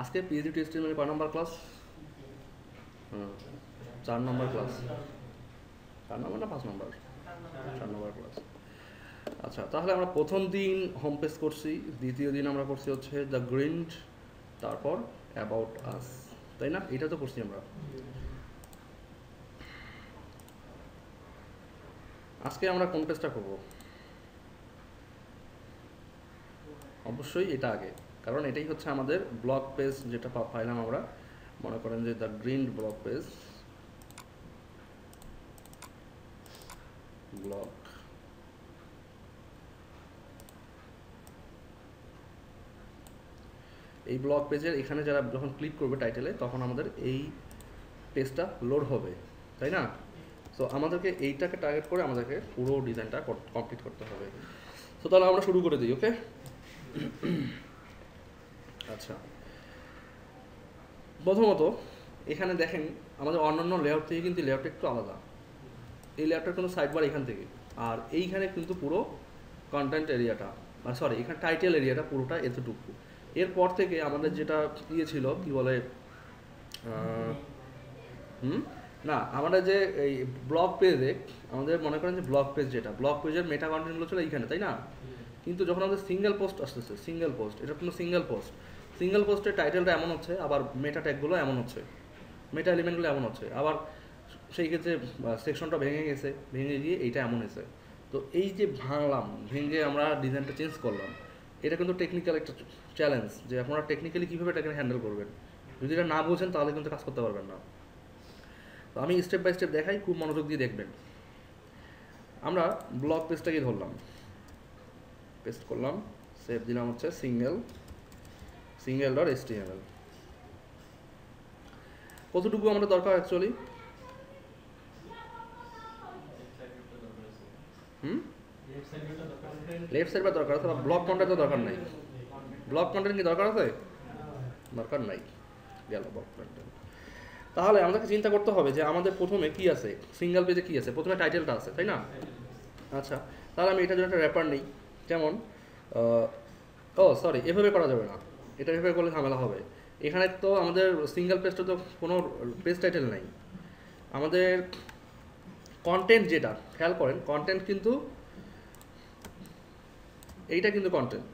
আজকে PhD two HTML কয় নম্বর class? 4 নম্বর class. 4 নম্বর না 5 নম্বর? 4 নম্বর ক্লাস। আচ্ছা, তাহলে আমরা প্রথম দিন হোম পেজ করছি, দ্বিতীয় দিন আমরা করছি হচ্ছে দ্য গ্রিন্ড, তারপর অ্যাবাউট আস, তাই না? এটা তো করছি আমরা। আজকে আমরা কোন পেজটা করব? অবশ্যই এটা আগে, কারণ এটাই হচ্ছে আমাদের ব্লগ পেজ যেটা পাইলাম আমরা। মনে করেন যে দ্য গ্রিন্ড ব্লগ পেজ, ব্লগ। এই ব্লগ পেজের এখানে যারা যখন ক্লিক করবে টাইটেলে, তখন আমাদের এই পেজটা লোড হবে, তাই না? সো আমাদেরকে এইটাকে টার্গেট করে আমাদেরকে পুরো ডিজাইনটা কমপ্লিট করতে হবে। সো তাহলে আমরা শুরু করে দিই, ওকে? আচ্ছা, প্রথমত এখানে দেখেন আমাদের অন্যান্য লেআউট থেকে কিন্তু লেআউটটা একটু আলাদা। এই লেআউটটার কোনো সাইড বার এখান থেকে, আর এইখানে কিন্তু পুরো কন্টেন্ট এরিয়াটা, মানে সরি এখানে টাইটেল এরিয়াটা পুরোটা এতটুকু। এরপর থেকে আমাদের যেটা ইয়ে ছিল কি বলে, না আমাদের যে এই ব্লগ পেজে, আমাদের মনে করেন যে ব্লগ পেজ, যেটা ব্লগ পেজের মেটা কন্টেন্টগুলো ছিল এইখানে, তাই না? কিন্তু যখন আমাদের সিঙ্গেল পোস্ট আসতেছে, সিঙ্গেল পোস্ট, এটা কোনো সিঙ্গেল পোস্টের টাইটেলটা এমন হচ্ছে, আবার মেটা ট্যাগগুলো এমন হচ্ছে, মেটা এলিমেন্টগুলো এমন হচ্ছে, আবার সেই ক্ষেত্রে সেকশনটা ভেঙে গেছে, ভেঙে গিয়ে এইটা এমন হয়েছে। তো এই যে ভাঙলাম, ভেঙে আমরা ডিজাইনটা চেঞ্জ করলাম, এটা কিন্তু টেকনিক্যাল একটা চ্যালেঞ্জ, যে আপনারা টেকনিক্যালি কীভাবে এটাকে হ্যান্ডেল করবেন। যদি এটা না বোঝেন তাহলে কিন্তু কাজ করতে পারবেন না। তো আমি স্টেপ বাই স্টেপ দেখাই, খুব মনোযোগ দিয়ে দেখবেন। আমরা ব্লগ পেজটাকে ধরলাম, পেস্ট করলাম, সেভ দিলাম হচ্ছে single.html। কতটুকু আমাদের দরকার অ্যাকচুয়ালি? লেফট সাইড দরকার আছে, বা ব্লক কন্টেন্ট তো দরকার নাই। ব্লক কন্টেন্ট কি দরকার আছে? দরকার নাই, গেল ব্লক কন্টেন্ট। তাহলে আমাদেরকে চিন্তা করতে হবে যে আমাদের প্রথমে কি আছে, সিঙ্গেল পেজে কি আছে। প্রথমে টাইটেলটা আছে, তাই না? আচ্ছা, তাহলে আমি এটার জন্য একটা র্যাপার নিই। যেমন সরি, এভাবে করা যাবে না, এটা এভাবে করলে ঝামেলা হবে। এখানে তো আমাদের সিঙ্গেল পেজটা তো কোনো পেজ টাইটেল নাই। আমাদের কন্টেন্ট যেটা, খেয়াল করেন, কন্টেন্ট কিন্তু এইটা কিন্তু কন্টেন্ট,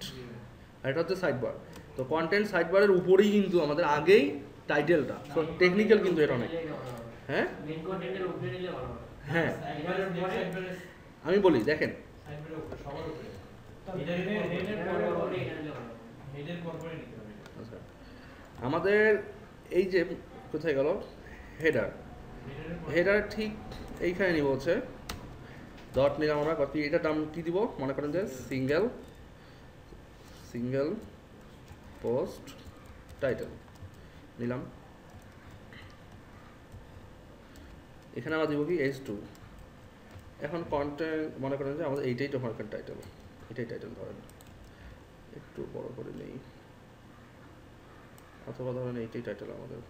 আর এটা হচ্ছে সাইড বার। তো কন্টেন্ট সাইড বারের উপরেই কিন্তু আমাদের আগেই টাইটেলটা। সো টেকনিক্যাল কিন্তু এটা অনেক। হ্যাঁ হ্যাঁ, আমি বলি দেখেন, আচ্ছা আমাদের এই যে কোথায় গেল হেডার ঠিক এইখানে নিব হচ্ছে ডট নিলাম আমরা। কপি, এটার দাম কি দিব? মনে করেন যে সিঙ্গেল পোস্ট টাইটেল নিলাম। এখানে আমরা দিব কি H2। এখন কন্টেন্ট মনে করেন যে আমাদের এইটাই তো মার্কেট টাইটেল, এটাই টাইটেল ধরেন, একটু বড় করে নেই, অথবা ধরেন এইটাই টাইটেল আমাদের।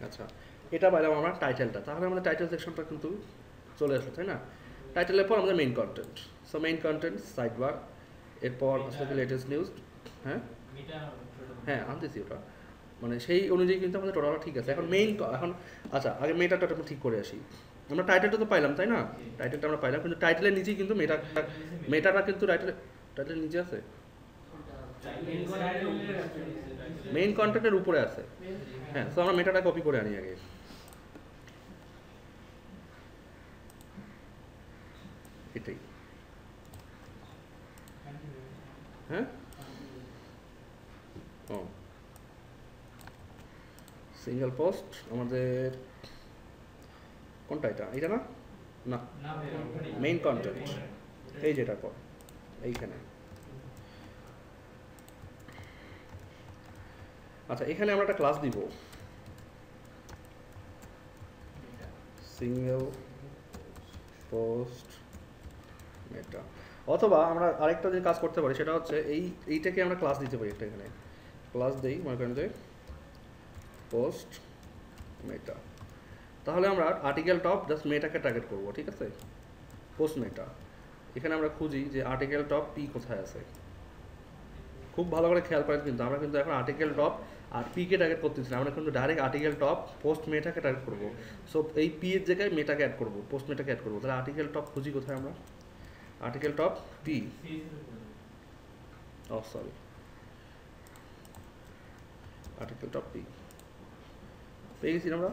আচ্ছা, এটা পাইলাম আমরা টাইটেলটা। তাহলে আমাদের টাইটেল সেকশনটা কিন্তু চলে আসলো, তাই না? টাইটেলের পর আমাদের main content. So main content side bar, এরপর আসলে লেটেস্ট নিউজ। হ্যাঁ হ্যাঁ, আনতেছি ওটা, মানে সেই অনুযায়ী কিন্তু আমাদের টোটালটা ঠিক আছে। এখন এখন আচ্ছা, আগে মেটাটা আমরা ঠিক করে আসি। আমরা টাইটেলটা তো পাইলাম, তাই না? টাইটেলটা আমরা পাইলাম, কিন্তু টাইটেলের নিচেই কিন্তু মেটাটা কিন্তু টাইটেলের নিচে আছে, মেইন কন্টেন্টের উপরে আছে। হ্যাঁ, তো আমরা মেটাটা কপি করে আনি আগে। এটাই, হ্যাঁ ও সিঙ্গেল পোস্ট আমাদের কোনটা, এটা না না মেইন কন্টেন্ট, এই যেটার পর এইখানে। আচ্ছা, এখানে আমরা একটা ক্লাস দিব সিঙ্গেল পোস্ট মেটা, অথবা আমরা আরেকটা যে কাজ করতে পারি সেটা হচ্ছে এইটাকে আমরা ক্লাস দিতে পারি। একটা এখানে ক্লাস দেই, মনে করেন যে পোস্ট মেটা। তাহলে আমরা আর্টিকেল টপ জাস্ট মেটাকে টার্গেট করব, ঠিক আছে? পোস্ট মেটা, এখানে আমরা খুঁজি যে আর্টিকেল টপ পি কোথায় আছে। খুব ভালো করে খেয়াল করেন, কিন্তু আমরা কিন্তু এখন আর্টিকেল টপ আর পিকে টার্গেট করতেছি না, আমরা কিন্তু ডাইরেক্ট আর্টিকেল টপ পোস্ট মেটাকে টার্গেট করবো। সো এই পি এর জায়গায় মেটাকে অ্যাড করবো, পোস্ট মেটাকে অ্যাড করবো। তাহলে আর্টিকেল টপ খুঁজি কোথায় আমরা? Article top P, oh sorry, article top P পেয়ে গেছি আমরা।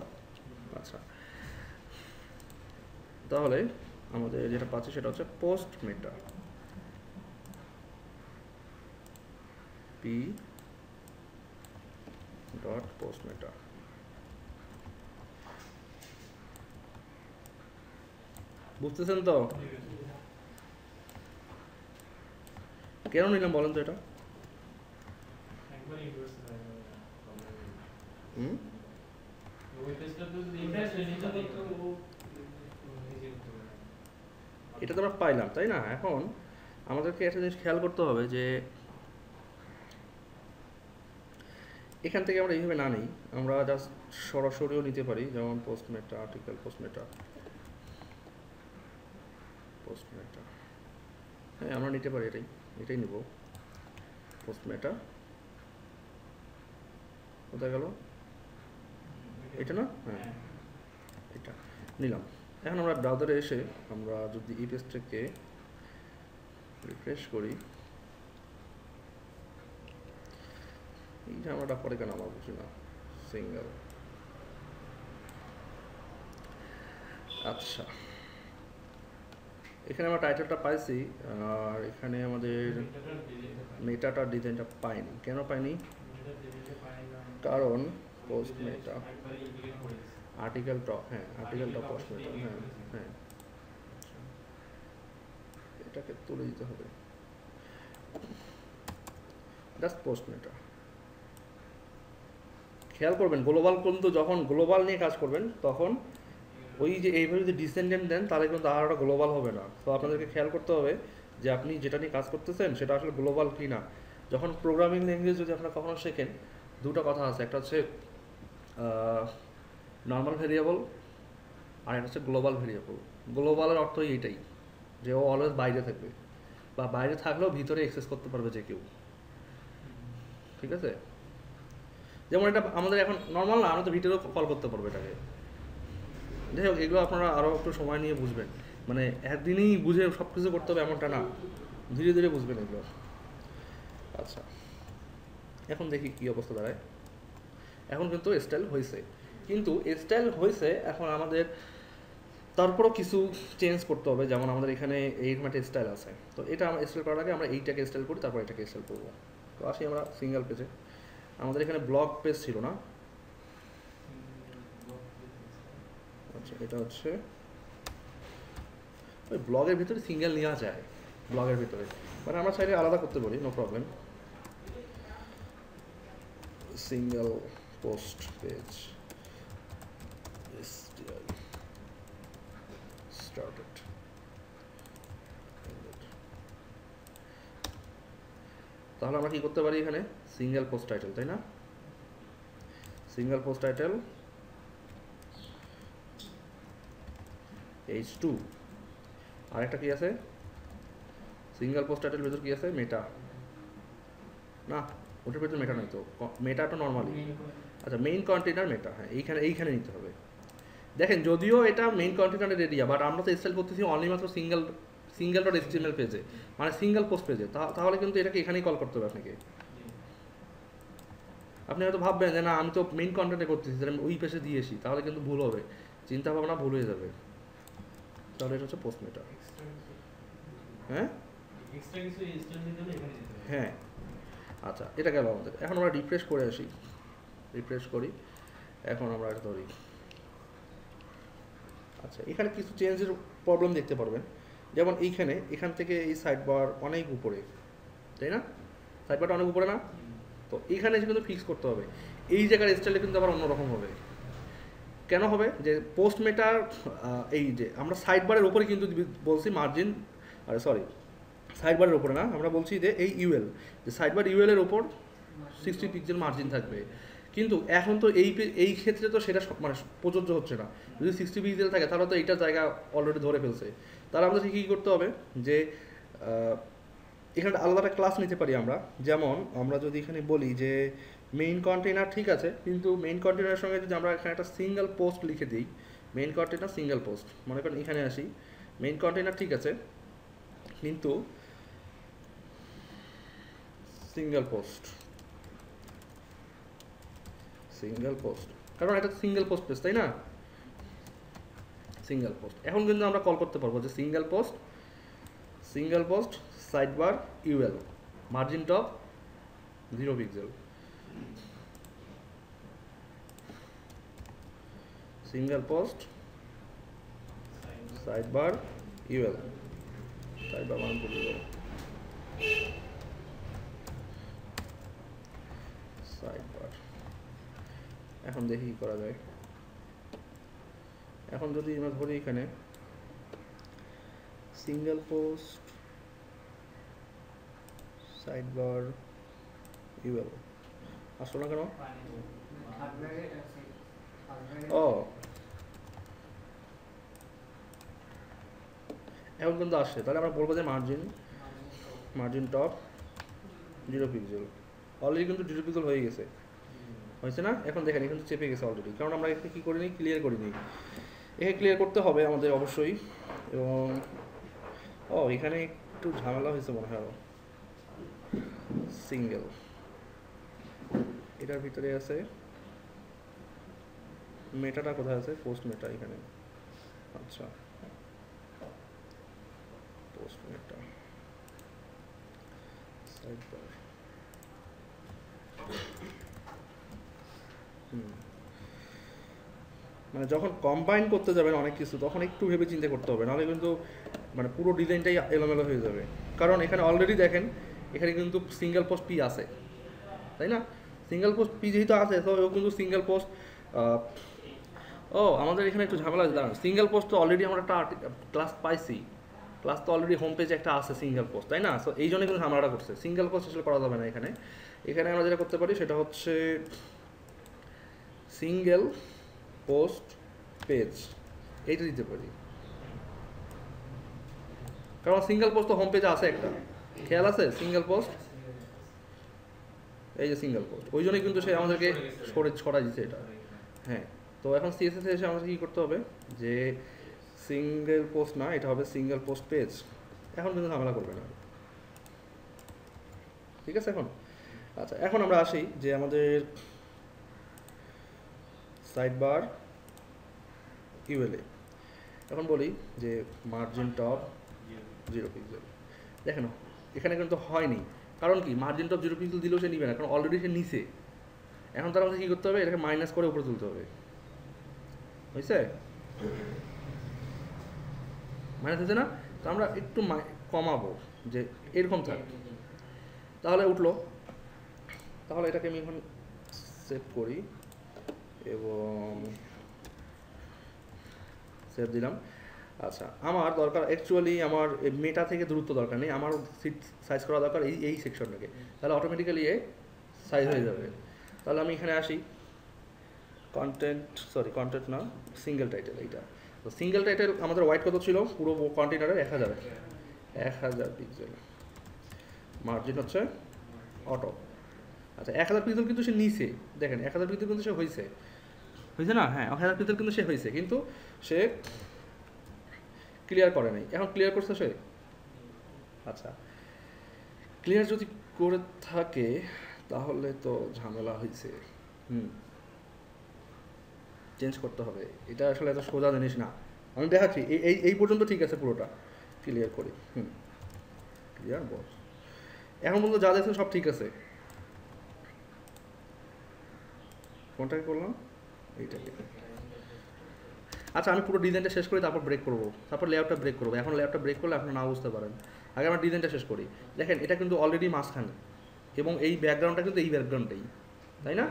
আচ্ছা, তাহলে আমাদের যেটা পাচ্ছি সেটা হচ্ছে পোস্ট মেটা পি ডট পোস্ট মেটা। বুঝতেছেন তো? কেন নিলাম বলেন তো এটা? এটা তো আমরা পাইলাম, তাই না? এখন আমাদেরকে একটা জিনিস খেয়াল করতে হবে যে এখান থেকে আমরা এইভাবে না নিই, আমরা জাস্ট সরাসরিও নিতে পারি, যেমন পোস্ট মেটা আর্টিকেল পোস্ট মেটা পোস্ট মেটা। হ্যাঁ, আমরা নিতে পারি, এটাই নিব। পোস্ট মেটা কোথায় গেল? এটা না? হ্যাঁ, এটা নিলাম। এখন আমরা ব্রাউজারে এসে আমরা যদি এই পেজটাকে রিফ্রেশ করি, এই ঝামেলাটা পরে কেন আমার বুঝি না। সিঙ্গেল, আচ্ছা, এখানে আমরা টাইটেলটা পাইছি, আর এখানে আমাদের মেটাটার ডিজাইনটা পাইনি। কেন পাইনি? কারণ পোস্ট মেটা আর্টিকেল টপ, হ্যাঁ আর্টিকেল টপ পোস্ট মেটা, হ্যাঁ হ্যাঁ, এটাকে তুলে দিতে হবে, জাস্ট পোস্ট মেটা। খেয়াল করবেন গ্লোবাল, কিন্তু যখন গ্লোবাল নিয়ে কাজ করবেন তখন ওই যে এইভাবে যদি ডিসেন্ডেন্ট দেন তাহলে কিন্তু আর একটা গ্লোবাল হবে না। তো আপনাদেরকে খেয়াল করতে হবে যে আপনি যেটা নিয়ে কাজ করতেছেন সেটা আসলে গ্লোবাল কি না। যখন প্রোগ্রামিং ল্যাঙ্গুয়েজ যদি আপনারা কখনো শেখেন, দুটো কথা আছে, একটা হচ্ছে নর্মাল ভেরিয়েবল আর একটা হচ্ছে গ্লোবাল ভেরিয়েবল। গ্লোবালের অর্থই এইটাই যে ও অলওয়েজ বাইরে থাকবে, বা বাইরে থাকলেও ভিতরে অ্যাক্সেস করতে পারবে যে কেউ, ঠিক আছে? যেমন এটা আমাদের এখন নর্মাল না, আমরা তো ভিতরেও কল করতে পারবো এটাকে। যাই হোক, এগুলো আপনারা আরও একটু সময় নিয়ে বুঝবেন, মানে একদিনেই বুঝে সব কিছু করতে হবে এমনটা না, ধীরে ধীরে বুঝবেন এগুলো। আচ্ছা, এখন দেখি কী অবস্থা দাঁড়ায়। এখন কিন্তু স্টাইল হয়েছে, এখন আমাদের তারপরও কিছু চেঞ্জ করতে হবে। যেমন আমাদের এখানে এইরকম একটা স্টাইল আছে, তো এটা আমরা স্টাইল করার আগে আমরা এইটাকে স্টাইল করি, তারপর এটাকে স্টাইল করবো। তো আসি আমরা সিঙ্গেল পেজে। আমাদের এখানে ব্লগ পেজ ছিল না? আচ্ছা, এটা হচ্ছে ওই ব্লগের ভিতরে সিঙ্গেল নেওয়া যায়, ব্লগের ভিতরে, মানে আমরা চাইলে আলাদা করতে পারি, no problem. Single post page started, তাহলে আমরা কি করতে পারি এখানে? সিঙ্গেল পোস্ট টাইটেল, তাই না? সিঙ্গেল পোস্ট টাইটেল H2, আর একটা কি আছে? সিঙ্গেল পোস্ট টাইটেল ভিতর কি আছে? মেটা না, ওটার ভিতরে মেটা নাই তো, মেটাটা নর্মালি। আচ্ছা, মেইন কন্টেনার মেটা, হ্যাঁ এইখানে নিতে হবে। দেখেন, যদিও এটা মেইন কন্টেনারের এরিয়া, বাট আমরা তো স্টাইল করতেছি অনলি মাত্র সিঙ্গেল ডট HTML পেজে, মানে সিঙ্গেল পোস্ট পেজে। তাহলে কিন্তু এটাকে এখানেই কল করতে হবে আপনাকে। আপনি হয়তো ভাববেন যে না, আমি তো মেইন কন্টেন্টে করতেছি, আমি ওই পেজে দিয়েছি, তাহলে কিন্তু ভুল হবে, চিন্তা ভাবনা ভুল হয়ে যাবে। তাহলে এটা হচ্ছে পোস্ট মেটা। হ্যাঁ হ্যাঁ, আচ্ছা, এটা গেল আমাদের। এখন আমরা রিফ্রেশ করে আসি, রিফ্রেশ করি। এখন আমরা এটা ধরি। আচ্ছা, এখানে কিছু চেঞ্জের প্রবলেম দেখতে পারবেন, যেমন এখান থেকে এই সাইড বার অনেক উপরে, তাই না? সাইড বারটা অনেক উপরে না? তো এইখানে এসে কিন্তু ফিক্স করতে হবে। এই জায়গার স্টাইলে কিন্তু আবার অন্যরকম হবে। কেন হবে? যে পোস্ট মেটার এই যে আমরা সাইড বারের উপরে কিন্তু বলছি মার্জিন, আরে সরি, সাইড বারের উপরে না, আমরা বলছি যে এই ইউএল, যে সাইড বার ইউএল এর উপর 60 পিক্সেল মার্জিন থাকবে। কিন্তু এখন তো এই ক্ষেত্রে তো সেটা মানে প্রযোজ্য হচ্ছে না। যদি 60 পিক্সেল থাকে তাহলে তো এইটার জায়গা অলরেডি ধরে ফেলছে। তাহলে আমাদের কী করতে হবে যে এখানে আলাদা একটা ক্লাস নিতে পারি আমরা। যেমন আমরা যদি এখানে বলি যে মেইন কন্টেনার ঠিক আছে, কিন্তু মেইন কন্টেনারের সঙ্গে যদি আমরা এখানে একটা সিঙ্গেল পোস্ট লিখে দিই, মেইন কন্টেনার সিঙ্গেল পোস্ট, মনে করেন এখানে আসি, মেইন কন্টেনার ঠিক আছে কিন্তু সিঙ্গেল পোস্ট, কারণ এটা সিঙ্গেল পোস্ট পেজ তাই না, সিঙ্গেল পোস্ট। এখন কিন্তু আমরা কল করতে পারবো যে single post side bar UL margin top 0 pixel, single post side bar UL, side bar 1 side bar. এখন দেখি কি করা যায়। এখন যদি আমরা ধরি এখানে single post side bar UL আসলো না কেন? ও এখন কিন্তু আসছে। তাহলে আমরা বলবো যে মার্জিন টপ 0 পিক্সেল, অলরেডি কিন্তু 0 পিক্সেল হয়ে গেছে, হয়েছে না? এখন দেখেন এখানে চেপে গেছে অলরেডি, কারণ আমরা এখানে কী করিনি, ক্লিয়ার করিনি। এখানে ক্লিয়ার করতে হবে আমাদের অবশ্যই। এবং এখানে একটু ঝামেলা হয়েছে মনে হয়। সিঙ্গেল এটার ভিতরে আছে, মেটাটা কোথায় আছে? পোস্ট মেটা এখানে, আচ্ছা পোস্ট মেটা সাইড বার। মানে যখন কম্বাইন করতে যাবেন অনেক কিছু, তখন একটু ভেবে চিন্তা করতে হবে, নাহলে কিন্তু মানে পুরো ডিজাইনটাই এলোমেলো হয়ে যাবে। কারণ এখানে অলরেডি দেখেন এখানে কিন্তু সিঙ্গেল পোস্ট পি আছে তাই না? সিঙ্গেল পোস্ট পি যেহেতু আছে তো ও কিন্তু সিঙ্গেল পোস্ট আমাদের এখানে একটু ঝামেলা আছে। দাঁড়ান, সিঙ্গেল পোস্ট তো অলরেডি আমরা একটা ক্লাস পাইছি, ক্লাস তো অলরেডি হোম পেজে একটা আছে সিঙ্গেল পোস্ট তাই না? সো এই জন্য কিন্তু ঝামেলাটা করছে। সিঙ্গেল পোস্ট আসলে করা যাবে না এখানে। এখানে আমরা যেটা করতে পারি সেটা হচ্ছে সিঙ্গেল পোস্ট পেজ, এইটা দিতে পারি। কারণ সিঙ্গেল পোস্ট তো হোম পেজে আছে একটা, খেয়াল আছে? সিঙ্গেল পোস্ট, এই যে সিঙ্গেল পোস্ট, ওই জন্যই কিন্তু সে আমাদেরকে ছড়াই দিচ্ছে এটা। হ্যাঁ, তো এখন সিএসএস এসে আমাদের কী করতে হবে যে সিঙ্গেল পোস্ট না, এটা হবে সিঙ্গেল পোস্ট পেজ। এখন কিন্তু ঝামেলা করবে না, ঠিক আছে? এখন আচ্ছা, এখন আমরা আসি যে আমাদের সাইড বার ইউএলএ। এখন বলি যে মার্জিন টপ 0 পিক্সেল। দেখেন এখানে কিন্তু হয়নি, কারণ কি মার্জিন টপ 0 পিক্সেল দিলেও সে নিবে না, কারণ অলরেডি সে নিছে। এখন তার আমাদের কী করতে হবে, এটাকে মাইনাস করে উপরে তুলতে হবে। হয়েছে? মাইনাস হয়েছে না? তো আমরা একটু কমাবো যে এরকম থাক, তাহলে উঠলো। তাহলে এটাকে আমি এখন সেভ করি এবং সেভ দিলাম। আচ্ছা, আমার দরকার অ্যাকচুয়ালি আমার মেটা থেকে দূরত্ব দরকার নেই, আমার সিট সাইজ করা দরকার এই সেকশনটাকে, তাহলে অটোমেটিক্যালি এ সাইজ হয়ে যাবে। তাহলে আমি এখানে আসি, কন্টেন্ট না, সিঙ্গেল টাইটেল। এইটা তো সিঙ্গেল টাইটেল আমাদের হোয়াইট কত ছিল পুরো কন্টেনারের? 1000 পিক্সেল, মার্জিন হচ্ছে অটো। আচ্ছা, 1000 পিক্সেল কিন্তু সে নিচে, দেখেন 1000 পিক্সেল কিন্তু সে হয়েছে না? হ্যাঁ, 1000 পিক্সেল কিন্তু সে হয়েছে, কিন্তু সে ক্লিয়ার করে নাই। এখন ক্লিয়ার করছে সে? আচ্ছা, ক্লিয়ার যদি করে থাকে তাহলে তো ঝামেলা হয়েছে। চেঞ্জ করতে হবে, এটা আসলে এত সোজা জিনিস না। আমি দেখাচ্ছি, এই পর্যন্ত ঠিক আছে, পুরোটা ক্লিয়ার করি। ক্লিয়ার বস, এখন পর্যন্ত যা দেখছেন সব ঠিক আছে। কোনটাকে করলাম? এইটাকে। আচ্ছা, আমি পুরো ডিজাইনটা শেষ করি, তারপর ব্রেক করবো, তারপর লেআউটটা ব্রেক করবো। এখন লেআউটটা ব্রেক করলে আপনি না বুঝতে পারেন, আগে আমরা ডিজাইনটা শেষ করি। দেখেন এটা কিন্তু অলরেডি মাঝখানে, এবং এই ব্যাকগ্রাউন্ডটা কিন্তু এই ব্যাকগ্রাউন্ডটাই, তাই না?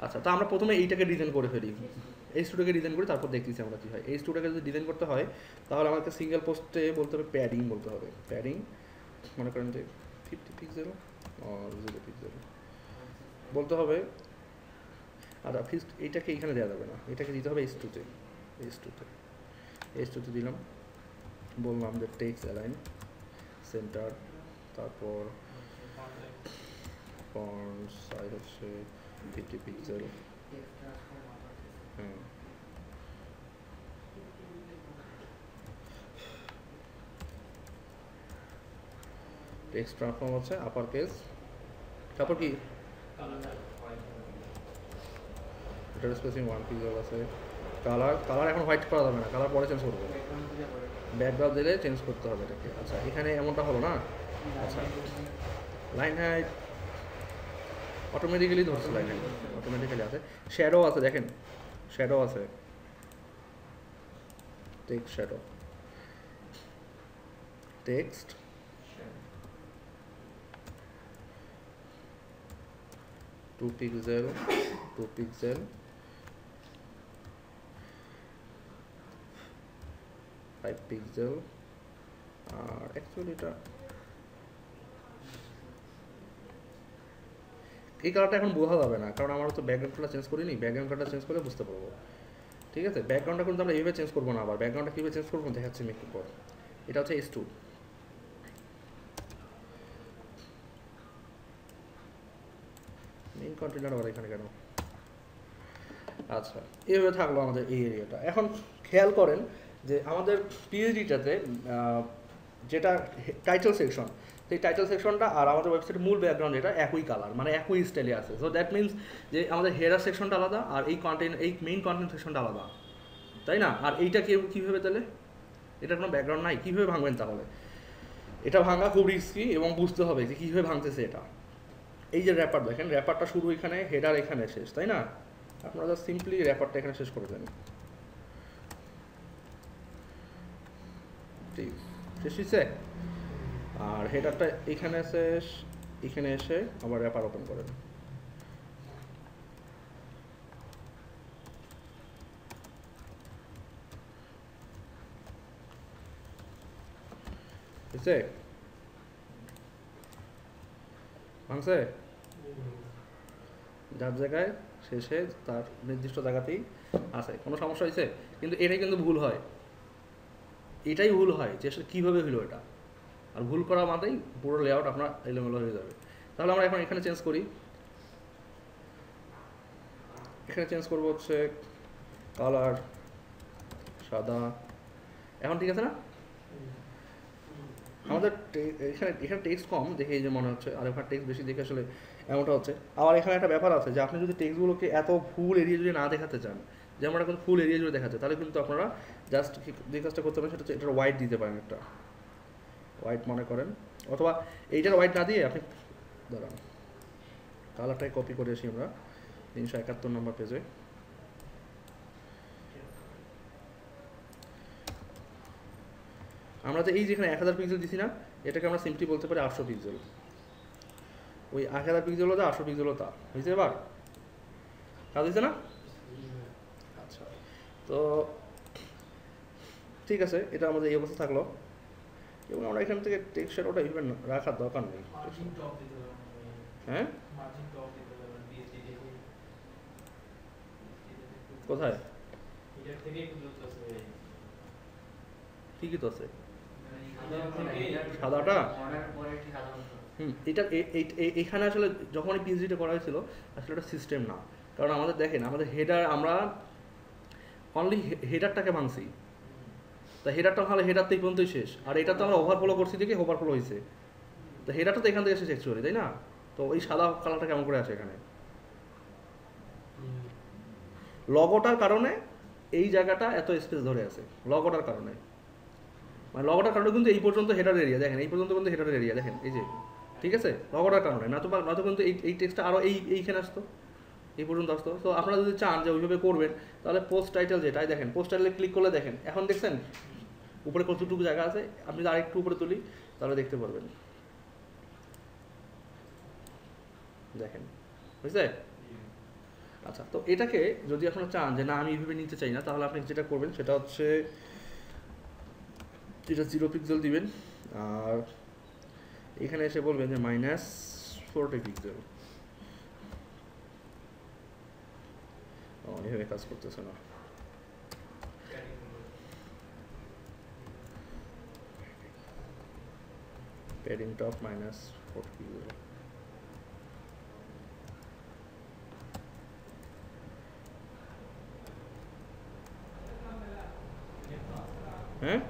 আচ্ছা, তো আমরা প্রথমে এইটাকে ডিজাইন করে ফেলি, এই স্টুডিওকে ডিজাইন করি, তারপর দেখতেছি আমরা কী হয়। এই স্টুডিওকে যদি ডিজাইন করতে হয় তাহলে আমাকে সিঙ্গেল পোস্টে বলতে হবে প্যাডিং বলতে হবে। প্যাডিং মনে করেন যে 50 পিক্সেল আর 0 পিক্সেল বলতে হবে, আর ফিক্সড এইটাকে এখানে দেওয়া যাবে না, এটাকে দিতে হবে S2-তে। S2-তে দিলাম, বললাম যে টেক্সট অ্যালাইন সেন্টার, তারপর ফন্ট সাইজ হচ্ছে 50 পিক্সেল। হ্যাঁ, টেক্সট ট্রান্সফর্ম হচ্ছে আপার কেস, তারপর কি এটার স্পেসিং 1 পিক্সেল আছে। কালার এখন হোয়াইট করা যাবে না, কালার পরে চেঞ্জ করবো, ব্যাকগ্রাউন্ড দিলে চেঞ্জ করতে হবে এটাকে। আচ্ছা, এখানে এমনটা হলো না। আচ্ছা, লাইন হাইট অটোমেটিক্যালি ধরছে, লাইন হাইট অটোমেটিক্যালি আছে। শ্যাডো আছে, দেখেন শ্যাডো আছে, text shadow, text 2 pixel 2 pixel 5 pixel. আর অ্যাকচুয়ালি এটা এই কালারটা এখন বোঝা যাবে না, কারণ আমরা তো ব্যাকগ্রাউন্ডটা চেঞ্জ করিনি, ব্যাকগ্রাউন্ড কালারটা চেঞ্জ করলে বুঝতে পারবো। ঠিক আছে, ব্যাকগ্রাউন্ডটা কিন্তু আমরা এইভাবে চেঞ্জ করবো না, আবার ব্যাকগ্রাউন্ডটা কীভাবে চেঞ্জ করবো দেখাচ্ছি আমি একটু পর। এটা হচ্ছে S2। মেইন কন্টেনার আবার এখানে কেন? আচ্ছা, এইভাবে থাকলো আমাদের এই এরিয়াটা। এখন খেয়াল করেন যে আমাদের পিএইচডিটাতে যেটা টাইটেল সেকশন, সেই টাইটেল সেকশনটা আর আমাদের ওয়েবসাইটের মূল ব্যাকগ্রাউন্ড যেটা একই কালার, মানে একই স্টাইলে আছে। সো দ্যাট মিনস যে আমাদের হেডার সেকশনটা আলাদা আর এই মেইন কন্টেন্ট সেকশনটা আলাদা, তাই না? আর এইটা কীভাবে তাহলে, এটা কোনো ব্যাকগ্রাউন্ড নাই, কীভাবে ভাঙবেন তাহলে? এটা ভাঙা খুব রিস্কি এবং বুঝতে হবে যে কীভাবে ভাঙতেছে এটা। এই যে র্যাপার দেখেন, র্যাপারটা শুরু এখানে, হেডার এখানে শেষ, তাই না? আপনারা জাস্ট সিম্পলি র্যাপারটা এখানে শেষ করে দেন। ঠিক শেষ হয়েছে। আর হেডারটা এখানে শেষ, এখানে এসে আবার র্যাপার ওপেন করেন। বুঝছে? ভাঙছে? যার জায়গায় শেষে তার নির্দিষ্ট জায়গাতেই আছে। কোনো সমস্যা হয়েছে? কিন্তু এটাই কিন্তু ভুল হয়, এটাই ভুল হয় যে আসলে কীভাবে হলো এটা। আর ভুল করা মাত্রই পুরো লেআউট আপনার এলোমেলো হয়ে যাবে। তাহলে আমরা এখন এখানে চেঞ্জ করি, এখানে চেঞ্জ করবো হচ্ছে কালার সাদা। এখন ঠিক আছে না? আমাদের এখানে টেক্সট কম দেখে এই যে মনে হচ্ছে, আর এখানে টেক্সট বেশি দেখে আসলে এমনটা হচ্ছে। আবার এখানে একটা ব্যাপার আছে যে আপনি যদি টেক্সটগুলোকে এত ফুল এরিয়া যদি না দেখাতে চান, যেমন এখন ফুল এরিয়া জুড়ে দেখাচ্ছে, তাহলে কিন্তু আপনারা জাস্ট যে কাজটা করতে পারেন সেটা হচ্ছে এটা হোয়াইট দিতে পারেন, একটা হোয়াইট মনে করেন, অথবা এইটার হোয়াইট না দিয়ে আপনি দাঁড়ান কালারটাই কপি করে আসি আমরা 371 নম্বর পেজে। আমরা তো এই যেখানে 1000 পিক্সেল দিছি না, এটাকে আমরা সিম্পলি বলতে পারি 800 পিক্সেল। ওই 1000 পিক্সেল হতো 800 পিক্সেল হতো, হয়েছে? এবার কাজ হয়েছে না? আচ্ছা, তো ঠিক আছে, এটা আমাদের এই অবস্থা থাকলো। এবং আমরা এখান থেকে টেক্সচার ওটা ইভেন রাখার দরকার নেই। হ্যাঁ, কোথায়? ঠিকই তো আছে সাদাটা। এটা এখানে আসলে যখন এই পিএইচডিটা করা হয়েছিল আসলে এটা সিস্টেম না, কারণ আমাদের দেখেন আমাদের হেডার, আমরা অনলি হেডারটাকে ভাঙছি, তা হেডারটা ভালো, হেডার তো এই পর্যন্তই শেষ। আর এটা তো আমরা ওভারফ্লো করছি দেখে ওভারফ্লো হয়েছে, তো হেডারটা তো এখান থেকে শেষ অ্যাকচুয়ালি, তাই না? তো এই সাদা কালারটা কেমন করে আসে এখানে? লগোটার কারণে এই জায়গাটা এত স্পেস ধরে আছে, লগোটার কারণে। মানে লগোটার কারণে কিন্তু এই পর্যন্ত হেডার এরিয়া দেখেন, এই পর্যন্ত কিন্তু হেডার এরিয়া দেখেন, এই যে, ঠিক আছে, লগোটার কারণে। নয়তো কিন্তু এই টেক্সটটা আরও এইখানে আসতো, এই পর্যন্ত আসতো। তো আপনারা যদি চান যে ওইভাবে করবেন, তাহলে পোস্ট টাইটেল যেটাই দেখেন, পোস্ট টাইটেলে ক্লিক করলে দেখেন এখন দেখছেন উপরে কতটুকু জায়গা আছে। আপনি যদি আরেকটু উপরে তুলি তাহলে দেখতে পারবেন, দেখেন, বুঝছে? আচ্ছা, তো এটাকে যদি আপনারা চান যে না আমি এইভাবে নিতে চাই না, তাহলে আপনি যেটা করবেন সেটা হচ্ছে এটা 0 পিক্সেল দিবেন, আর এখানে এসে বলবেন যে -40 পিক্সেল। এভাবে কাজ করতেছে না। প্যাডিং টপ -40 হ্যাঁ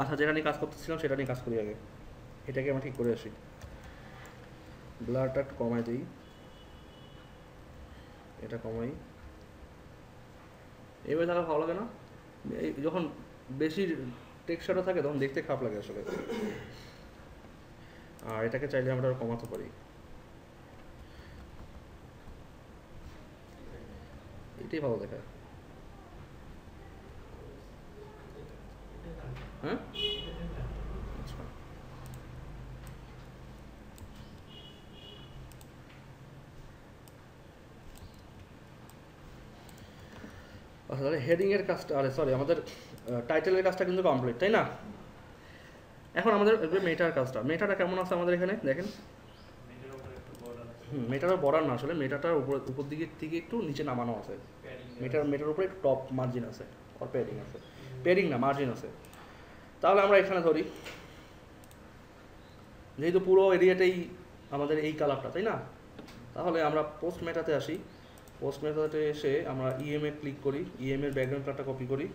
আচ্ছা, যেটা নিয়ে কাজ করতেছিলাম সেটা নিয়ে কাজ করি আগে। এটাকে আমরা ঠিক করে আসি। ব্লারটা একটু কমাই দিই, এটা কমাই। এভাবে তাহলে ভালো লাগে না? এই যখন বেশি টেক্সচারটা থাকে তখন দেখতে খারাপ লাগে আসলে। আর এটাকে চাইলে আমরা আরো কমাতে পারি। এটাই ভালো দেখায়। হ্যাঁ আচ্ছা, আচ্ছা তাহলে হেডিং এর কাজটা, আরে সরি, আমাদের টাইটেলের কাজটা কিন্তু কমপ্লিট, তাই না? এখন আমাদের মেটার কাজটা, মেটাটা কেমন আছে আমাদের এখানে দেখেন। মেটার বর্ডার না, আসলে মেটাটার উপর দিকের থেকে একটু নিচে নামানো আছে। মেটার উপরে একটু টপ মার্জিন আছে, আর প্যাডিং আছে, প্যাডিং না মার্জিন আছে। তাহলে আমরা এখানে ধরি, যেহেতু পুরো এরিয়াটাই আমাদের এই কালারটা, তাই না? তাহলে আমরা পোস্ট মেটাতে আসি। পোস্ট মেটাতে এসে আমরা ইএমএ ক্লিক করি, ইএমএর ব্যাকগ্রাউন্ড কালারটা কপি করি,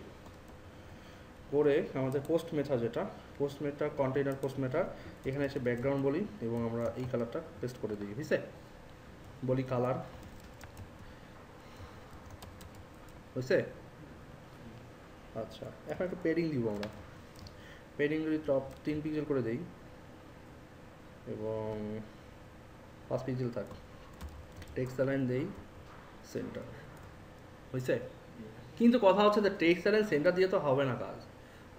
করে আমাদের পোস্ট মেথা, যেটা পোস্ট মেথা কন্টেইনার পোস্ট মেথা, এখানে এসে ব্যাকগ্রাউন্ড বলি এবং আমরা এই কালারটা পেস্ট করে দিই। বুঝছে? বলি কালার, বুঝছে? আচ্ছা, এখন একটু পেডিং দিব আমরা। পেডিং যদি টপ 3 পিক্সেল করে দেই এবং 5 পিক্সেল থাক, টেক্সট অ্যালাইন দেই সেন্টার। বুঝছে? কিন্তু কথা হচ্ছে যে টেক্সট অ্যালাইন সেন্টার দিয়ে তো হবে না কাজ,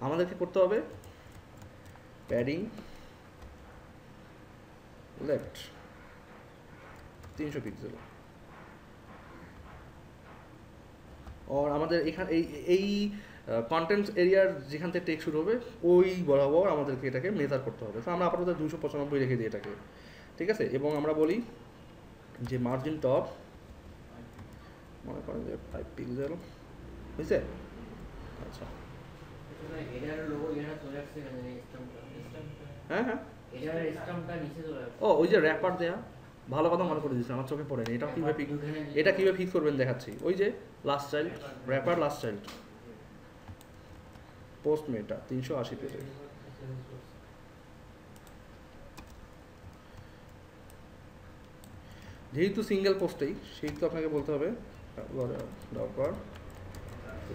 আমাদেরকে করতে হবে প্যাডিং লেফট 300 পিক্সেল। আর আমাদের এখানে এই কন্টেন্টস এরিয়ার যেখান থেকে টেক্সট শুরু হবে ওই বরাবর আমাদেরকে এটাকে মেজার করতে হবে। তো আমরা আপাতত 295 রেখে দিই এটাকে, ঠিক আছে? এবং আমরা বলি যে মার্জিন টপ মনে করেন যে 5 পিক্সেল, বুঝছে? আচ্ছা, হ্যাঁ হ্যাঁ, ও ওই যে র্যাপার দেয়া, ভালো কথা মনে করে দিচ্ছি, আমার চোখে পড়েনি। এটা কীভাবে এটা কীভাবে ফিক্স করবেন দেখাচ্ছি। ওই যে last child, wrapper last child, post meta 380 পেজে। যেহেতু সিঙ্গেল পোস্টেই, সেহেতু আপনাকে বলতে হবে ডপার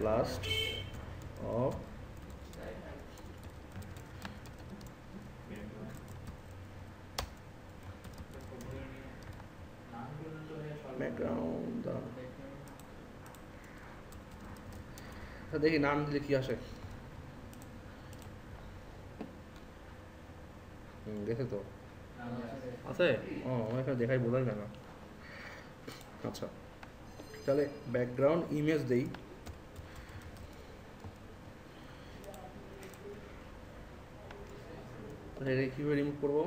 লাস্ট অফ ব্যাকগ্রাউন্ড। দেখি নাম দিলে কি আসে। দেখে তো আছে, ও আমার এখানে দেখাই বোঝাই না। আচ্ছা, তাহলে ব্যাকগ্রাউন্ড ইমেজ দেই। এটা কীভাবে রিমুভ করবো?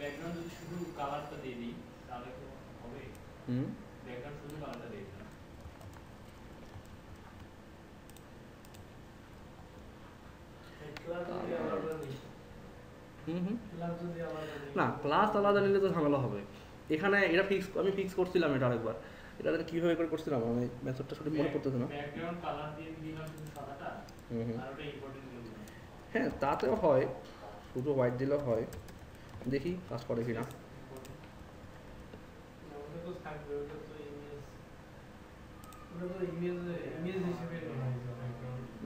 ব্যাকগ্রাউন্ড যদি শুধু কালারটা দিয়ে দিই তাহলে কি হবে? ব্যাকগ্রাউন্ড শুধু কালারটা দিয়ে দিলাম, না ক্লাস আলাদা নিলে তো ঝামেলা হবে। এখানে এটা ফিক্স, আমি ফিক্স করছিলাম এটা আরেকবার। এটা কীভাবে করে করছিলাম আমি মেথডটা সঠিক মনে পড়তেছে না। ব্যাকগ্রাউন্ড কালার দিয়ে দিলাম শুধু সাদাটা, আর ওটা ইম্পর্টেন্ট করে দিলাম। হ্যাঁ তাতেও হয়, শুধু হোয়াইট দিলেও হয়। দেখি কাজ করে কিনা।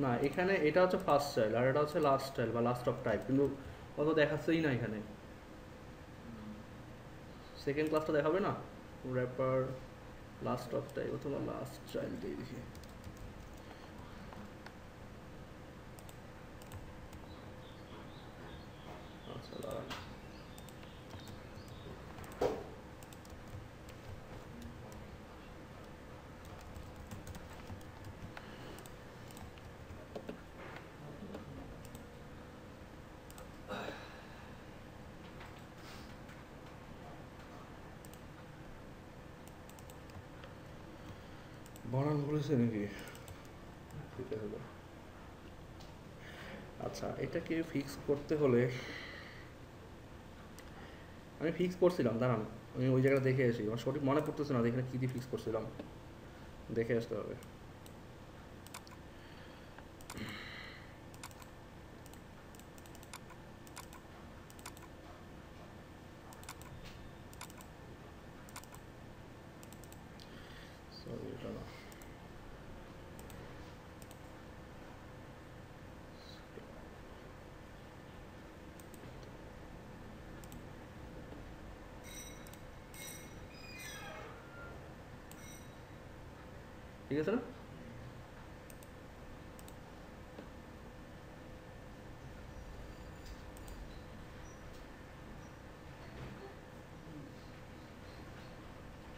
না এখানে এটা হচ্ছে ফার্স্ট চাইল্ড আর এটা হচ্ছে লাস্ট চাইল্ড বা লাস্ট অফ টাইপ, কিন্তু অত দেখাচ্ছেই না এখানে। সেকেন্ড ক্লাসটা দেখাবে না র্যাপার লাস্ট অফ টাইম অথবা লাস্ট চাইল্ড দিয়ে দেখি। আচ্ছা দাঁড়ান, বানান বলেছে নাকি? ঠিক আছে, আচ্ছা এটাকে ফিক্স করতে হলে আমি ফিক্স করছিলাম, দাঁড়ান আমি ওই জায়গাটা দেখে আসি, আমার সঠিক মনে পড়তেছে না এখানে কী দিয়ে ফিক্স করছিলাম, দেখে আসতে হবে। সরি এটা না, ঠিক আছে না?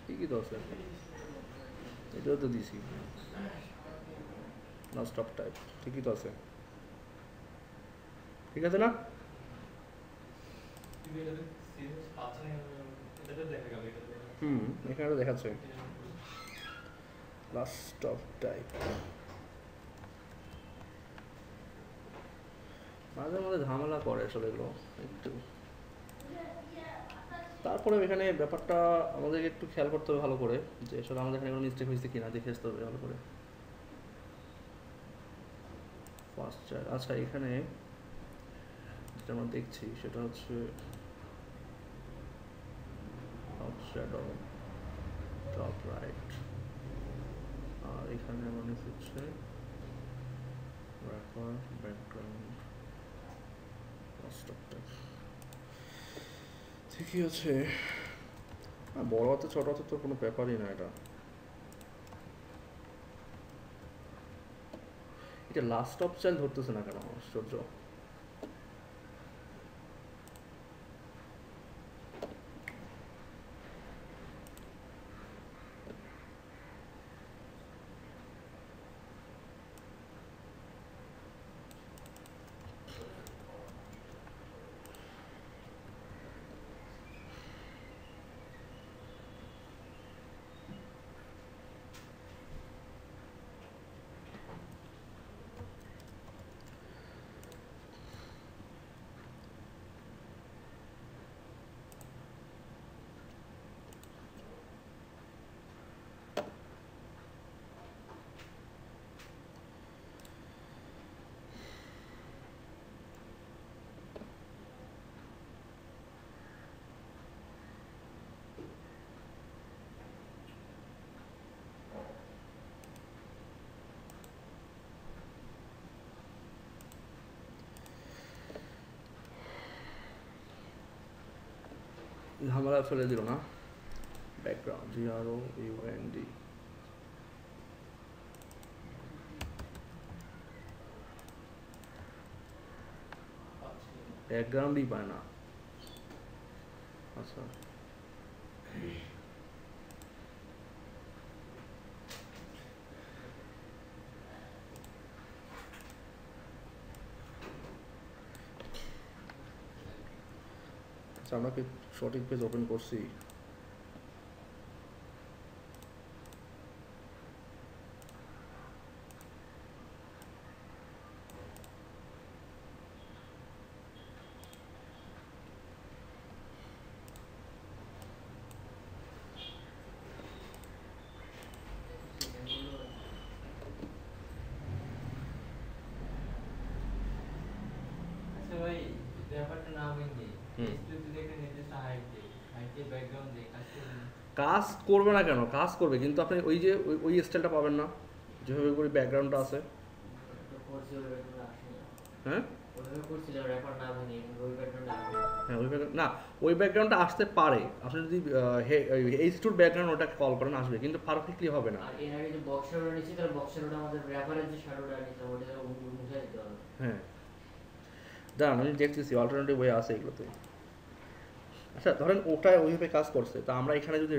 ঠিকই তো আছে, এটাও তো দিছি লাস্ট অফ টাইপ, ঠিকই তো আছে, ঠিক আছে না? হুম, এখানে তো দেখাচ্ছে লাস্ট অফ টাইপ। মাঝে মাঝে ঝামেলা করে আসলে এগুলো একটু, তারপরে এখানে ব্যাপারটা আমাদেরকে একটু খেয়াল করতে হবে ভালো করে, যে আসলে আমাদের এখানে কোনো মিস্টেক হয়েছে কিনা দেখে আসতে হবে ভালো করে। ফার্স্ট চাইল্ড, আচ্ছা এখানে যেটা আমরা দেখছি সেটা হচ্ছে টপ শ্যাডো, টপ রাইট, আর এখানে আমরা নিচ্ছি হচ্ছে wrapper, background, last of type, ঠিকই আছে। বড় হাতে ছোট হাতে তো কোনো ব্যাপারই না, এটা এটা লাস্ট অফ চাইল্ড ধরতেছে না কেন, আশ্চর্য। ঝামেলা ফেলে দিল না। ব্যাকগ্রাউন্ড, GROUND, ব্যাকগ্রাউন্ডই পায় না। আচ্ছা আচ্ছা, আমরা কি সঠিক পেজ ওপেন করছি? কাজ করবে না কেন, কাজ করবে, কিন্তু আপনি ওই যে ওই স্টাইলটা পাবেন না যেভাবে করে ব্যাকগ্রাউন্ডটা আছে। হ্যাঁ ওইভাবে করছিলাম র্যাপার না ভাঙি ওই ব্যাকগ্রাউন্ডে হ্যাঁ ওই ব্যাকগ্রাউন্ড না, ওই ব্যাকগ্রাউন্ডটা আসতে পারে, আপনি যদি H2 ব্যাকগ্রাউন্ড ওটাকে কল করেন আসবে, কিন্তু পারফেক্টলি হবে না। আর এর আগে যে বক্সার নিচ্ছি তার বক্সার ওটা আমাদের র্যাপারের যে শ্যাডোটা নিচ্ছি ওটা মুছে দিতে হবে। হ্যাঁ দাঁড়ান আমি দেখতেছি অল্টারনেটিভ ওয়ে আছে এগুলোতে। আচ্ছা ধরেন ওটা ওইভাবে কাজ করছে, তা আমরা এখানে যদি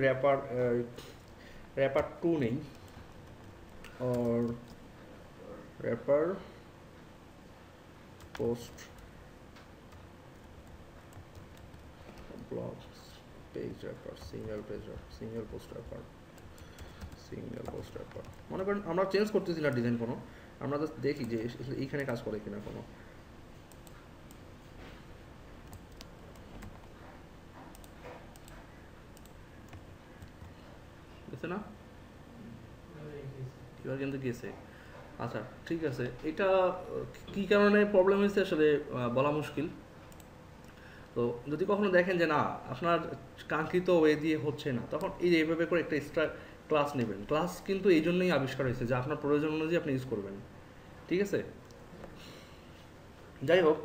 র্যাপার 2 নেই, or wrapper post blocks page wrapper single page wrapper single post wrapper মনে করেন আমরা চেঞ্জ করতেছি না ডিজাইন কোনো, আমরা জাস্ট দেখি যে এইখানে কাজ করে কিনা কোনো। গেছে না, এবার কিন্তু গেছে। আচ্ছা ঠিক আছে, এটা কি কারণে প্রবলেম হয়েছে আসলে বলা মুশকিল। তো যদি কখনো দেখেন যে না আপনার কাঙ্ক্ষিত ওয়ে দিয়ে হচ্ছে না, তখন এই যে এইভাবে করে একটা এক্সট্রা ক্লাস নেবেন। ক্লাস কিন্তু এই জন্যই আবিষ্কার হয়েছে যে আপনার প্রয়োজন অনুযায়ী আপনি ইউজ করবেন, ঠিক আছে। যাই হোক,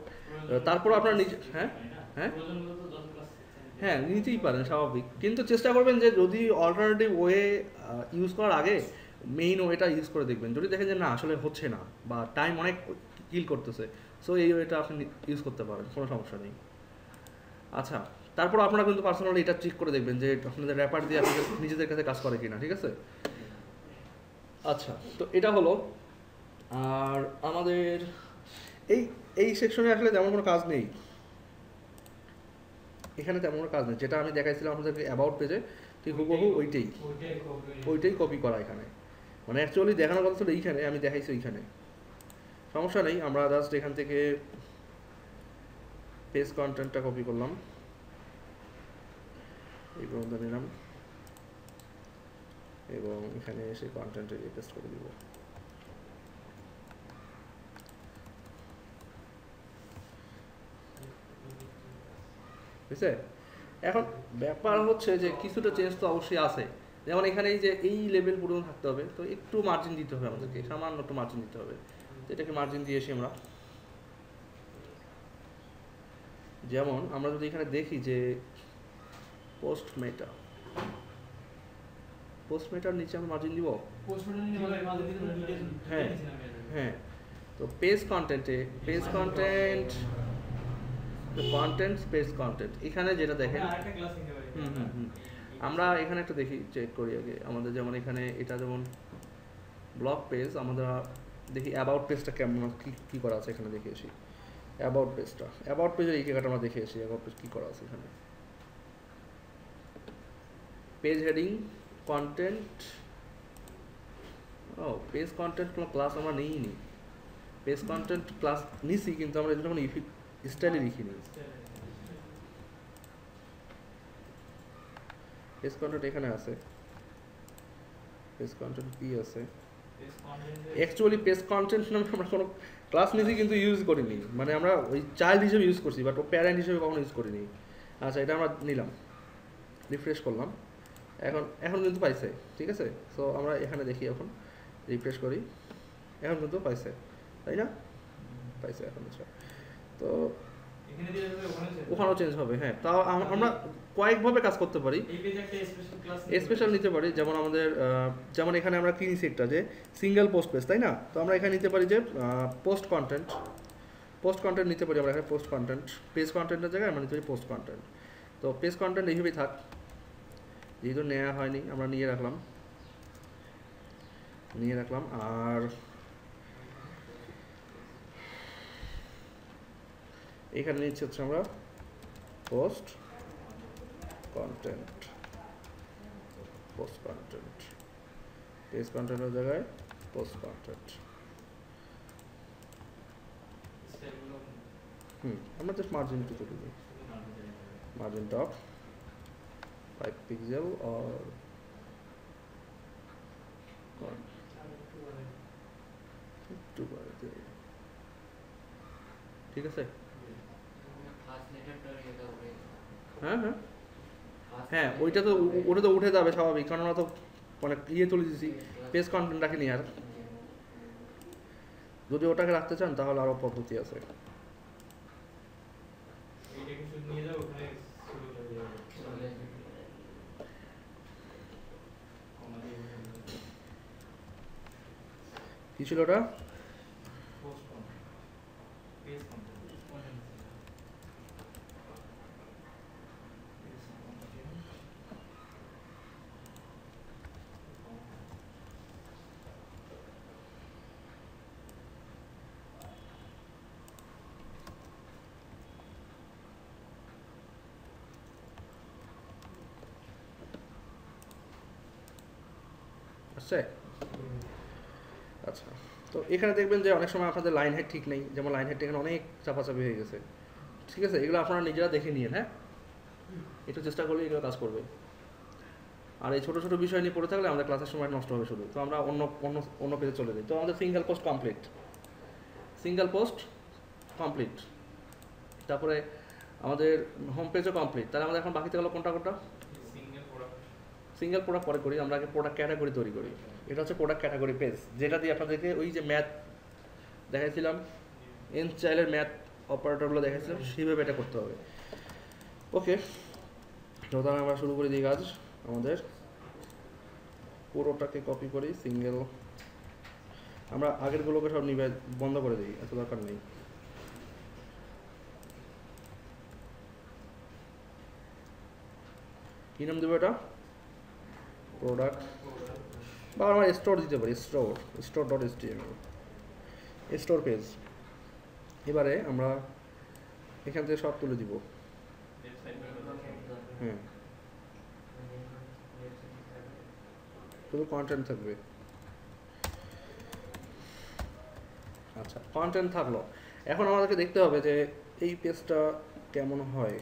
তারপর আপনার নিজে হ্যাঁ হ্যাঁ হ্যাঁ নিতেই পারেন স্বাভাবিক, কিন্তু চেষ্টা করবেন যে যদি অল্টারনেটিভ ওয়ে ইউজ করার আগে মেইন ওয়েটা ইউজ করে দেখবেন। যদি দেখেন যে না আসলে হচ্ছে না বা টাইম অনেক কিল করতেছে, সো এই ওয়েটা আপনি ইউজ করতে পারেন, কোনো সমস্যা নেই। আচ্ছা তারপর আপনারা কিন্তু পার্সোনালি এটা চেক করে দেখবেন যে আপনাদের র্যাপার দিয়ে আপনাদের নিজেদের কাছে কাজ করে কিনা, ঠিক আছে। আচ্ছা তো এটা হলো। আর আমাদের এই এই সেকশনে আসলে তেমন কোনো কাজ নেই, এখানে তেমন কোনো কাজ নেই। যেটা আমি দেখাইছিলাম আপনাদেরকে অ্যাবাউট পেজে, ঠিক হুবহু ওইটাই কপি করা এখানে, মানে অ্যাকচুয়ালি দেখানোর কথা ছিল এইখানে, আমি দেখাইছি ওইখানে, সমস্যা নেই। আমরা জাস্ট এখান থেকে পেজ কন্টেন্টটা কপি করলাম, এই পর্যন্ত নিলাম এবং এখানে এসে কন্টেন্টে পেস্ট করে দিব। বুঝছে? এখন ব্যাপার হচ্ছে যে কিছুটা চেঞ্জ তো অবশ্যই আছে, যেমন এখানে এই যে এই লেভেল পর্যন্ত থাকতে হবে, তো একটু মার্জিন দিতে হবে আমাদেরকে, সামান্য একটু মার্জিন দিতে হবে। তো এটাকে মার্জিন দিয়েছি আমরা। যেমন আমরা যদি এখানে দেখি যে পোস্ট মেটার নিচে আমরা মার্জিন দিব। হ্যাঁ হ্যাঁ, তো পেজ কন্টেন্ট এখানে যেটা দেখেন, আমরা এখানে একটা দেখি, চেক করি আগে আমাদের। যেমন এখানে এটা যেমন ব্লগ পেজ, আমরা দেখি অ্যাবাউট পেজটা কেমন কি করা আছে এখানে দেখে আসি। অ্যাবাউট পেজের এই জায়গাটা আমরা দেখে আসি, অ্যাবাউট পেজ কী করা আছে এখানে। পেজ হেডিং কন্টেন্ট, ও পেজ কন্টেন্ট কোনো ক্লাস আমরা নিইনি। পেজ কন্টেন্ট ক্লাস নিছি, কিন্তু আমরা এটা কোনো স্টাইলে লিখিনি। পেজ কন্টেন্ট এখানে আছে, পেজ কন্টেন্ট কি আছে অ্যাকচুয়ালি পেজ কন্টেন্ট নামে আমরা কোনো ক্লাস নিছি কিন্তু ইউজ করিনি, মানে আমরা ওই চাইল্ড হিসেবে ইউজ করছি, বাট ও প্যারেন্ট হিসেবে কখনো ইউজ করিনি। আচ্ছা এটা আমরা নিলাম, রিফ্রেশ করলাম, এখন কিন্তু পাইছে, ঠিক আছে। সো আমরা এখানে দেখি, এখন রিফ্রেশ করি, এখন কিন্তু পাইছে, তাই না? পাইছে এখন। আচ্ছা তো ওখানেও চেঞ্জ হবে। হ্যাঁ, তাও আমরা কয়েকভাবে কাজ করতে পারি, স্পেশাল নিতে পারি। যেমন আমাদের যেমন এখানে আমরা কি নিছি একটা যে সিঙ্গেল পোস্ট পেজ, তাই না? তো আমরা এখানে নিতে পারি যে পোস্ট কন্টেন্ট নিতে পারি আমরা এখানে। পোস্ট কন্টেন্ট পেজ কন্টেন্টের জায়গায় আমরা নিতে পারি পোস্ট কন্টেন্ট। তো পেজ কন্টেন্ট এইভাবেই থাক, যেহেতু নেওয়া হয়নি আমরা নিয়ে রাখলাম। আর এখানে নিচ্ছে হচ্ছে আমরা পোস্ট কন্টেন্ট পেজ কন্টেন্টের জায়গায় পোস্ট কন্টেন্ট। আমরা জাস্ট মার্জিন একটু চলে যাই, মার্জিন টপ 5 পিক্সেল or একটু বাড়াতে, ঠিক আছে। হ্যাঁ হ্যাঁ হ্যাঁ, ওটা তো উঠে যাবে স্বাভাবিক, কারণ আমরা তো মানে তুলে দিয়েছি, পেজ কন্টেন্ট রাখিনি। আর যদি ওটাকে রাখতে চান তাহলে আরও পদ্ধতি আছে। এইটাকে শুধু নিয়ে যাও ওখানে শুরু হয়ে যাবে আমাদের কি ছিল ওটা? পোস্ট কম পেজ কম আসছে? আচ্ছা, তো এখানে দেখবেন যে অনেক সময় আপনাদের লাইন হেড ঠিক নেই, যেমন লাইন হেড এখানে অনেক চাপাচাপি হয়ে গেছে, ঠিক আছে? এগুলো আপনারা নিজেরা দেখে নিন, হ্যাঁ, একটু চেষ্টা করলে এগুলো কাজ করবে। আর এই ছোটো ছোটো বিষয় নিয়ে পড়ে থাকলে আমাদের ক্লাসের সময় নষ্ট হবে শুধু। তো আমরা অন্য অন্য অন্য পেজে চলে যাই। তো আমাদের single post complete, single post complete, তারপরে আমাদের হোম পেজও কমপ্লিট। তাহলে আমাদের এখন বাকি থাকলো কোনটা কোনটা? সিঙ্গেল প্রোডাক্ট সিঙ্গেল প্রোডাক্ট পরে করি, আমরা আগে প্রোডাক্ট ক্যাটাগরি তৈরি করি। এটা হচ্ছে প্রোডাক্ট ক্যাটাগরি পেজ, যেটা দিয়ে আপনাদেরকে ওই যে ম্যাথ দেখাইছিলাম, এন চাইলের ম্যাথ অপারেটরগুলো দেখাইছিলাম, সেইভাবে এটা করতে হবে। ওকে, তো তাহলে আমরা শুরু করে দিই কাজ। আমাদের পুরোটাকে কপি করি, সিঙ্গেল, আমরা আগেরগুলোকে সব নিবে বন্ধ করে দিই, এত দরকার নেই। কী নাম দেবো এটা? প্রোডাক্ট, বা আমরা স্টোর দিতে পারি, store dot HTML, store page. এবারে আমরা এখান থেকে সব তুলে দিব। হ্যাঁ, শুধু কন্টেন্ট থাকবে। আচ্ছা, কন্টেন্ট থাকলো। এখন আমাদেরকে দেখতে হবে যে এই পেজটা কেমন হয়।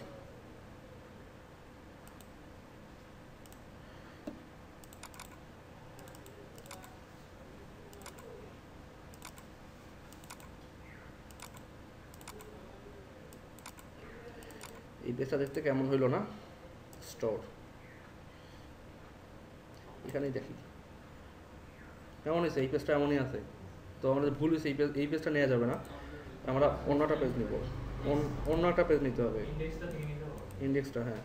এই পেজটা দেখতে কেমন হইলো না? স্টোর, এখানেই দেখি কেমন হয়েছে। এই পেজটা এমনই আছে, তো আমাদের ভুল হয়েছে। এই পেজটা নেওয়া যাবে না, আমরা অন্যটা পেজ নিব, অন্য একটা পেজ নিতে হবে, ইন্ডেক্সটা থেকে নিতে হবে। ইন্ডেক্সটা। হ্যাঁ,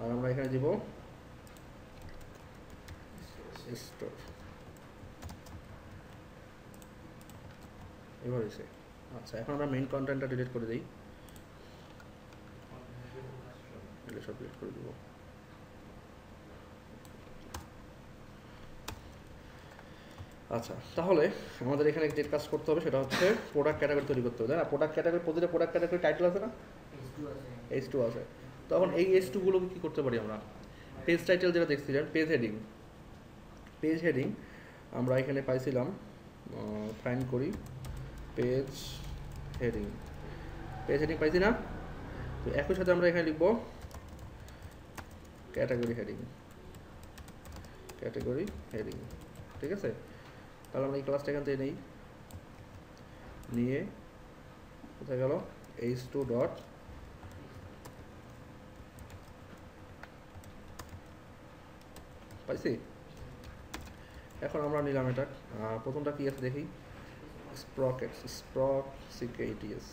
আর আমরা এখানে দিব স্টোর, এবার হয়েছে। আচ্ছা, এখন আমরা মেইন কন্টেন্টটা ডিলিট করে দিই, এগুলো সব ডিলিট করে দিব। আচ্ছা, তাহলে আমাদের এখানে যে কাজ করতে হবে সেটা হচ্ছে প্রোডাক্ট ক্যাটাগরি তৈরি করতে হবে, তাই না? প্রোডাক্ট ক্যাটাগরি, প্রতিটা প্রোডাক্ট ক্যাটাগরি টাইটেল আছে না? H2 আছে। তখন এই H2 গুলোকে কী করতে পারি আমরা? পেজ টাইটেল যেটা দেখছিলেন, পেজ হেডিং, পেজ হেডিং আমরা এখানে পাইছিলাম, ফাইন্ড করি পেজ হেডিং, পেজ হেডিং পাইছি না? তো একই সাথে আমরা এখানে লিখব ক্যাটাগরি হেডিং, ক্যাটাগরি হেডিং, ঠিক আছে? তাহলে আমরা এই ক্লাসটা এখান থেকে নেই, নিয়ে কোথায় গেল? H2 ডট পাইছি। এখন আমরা নিলাম এটা, প্রথমটা কি আছে দেখি, স্প্রকেটস, SPROCKETS,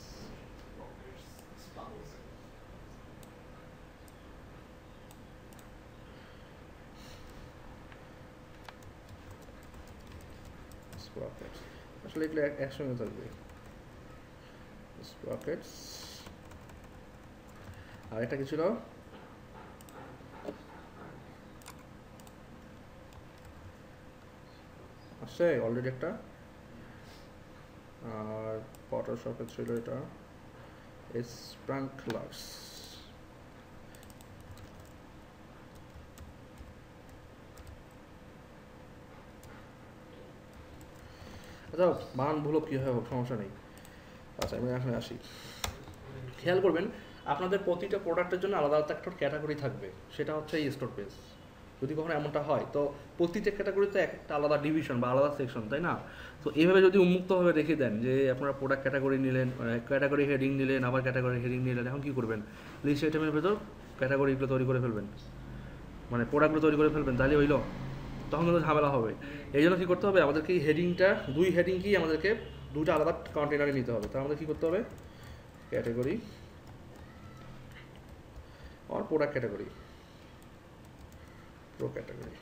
স্প্রকেটস, আসলে এগুলো একসঙ্গে থাকবে, স্প্রকেটস। আর এটা কি ছিল? আসছে অলরেডি একটা। আর ফটোশপে ছিল এটা স্প্রাঙ্কলার্স। আচ্ছা, মান ভুলো কী হয় হোক, সমস্যা নেই। আচ্ছা, আমি এখন আসি। খেয়াল করবেন আপনাদের প্রতিটা প্রোডাক্টের জন্য আলাদা আলাদা একটা ক্যাটাগরি থাকবে, সেটা হচ্ছে এই স্টোর পেজ। যদি কখনো এমনটা হয়, তো প্রতিটা ক্যাটাগরিতে একটা আলাদা ডিভিশন বা আলাদা সেকশন, তাই না? তো এইভাবে যদি উন্মুক্তভাবে রেখে দেন যে আপনারা প্রোডাক্ট ক্যাটাগরি নিলেন, ক্যাটাগরি হেডিং নিলেন, আবার ক্যাটাগরি হেডিং নিলেন, এখন কী করবেন? লিস্ট আইটেমের ভেতর ক্যাটাগরিগুলো তৈরি করে ফেলবেন, মানে প্রোডাক্টগুলো তৈরি করে ফেলবেন, তাহলে হইলো, তখন কিন্তু ঝামেলা হবে। এই জন্য কী করতে হবে, আমাদেরকে এই হেডিংটা, দুই হেডিংকেই আমাদেরকে দুটো আলাদা কন্টেনারে নিতে হবে। তার আমাদের কী করতে হবে, ক্যাটাগরি আর product category, pro category.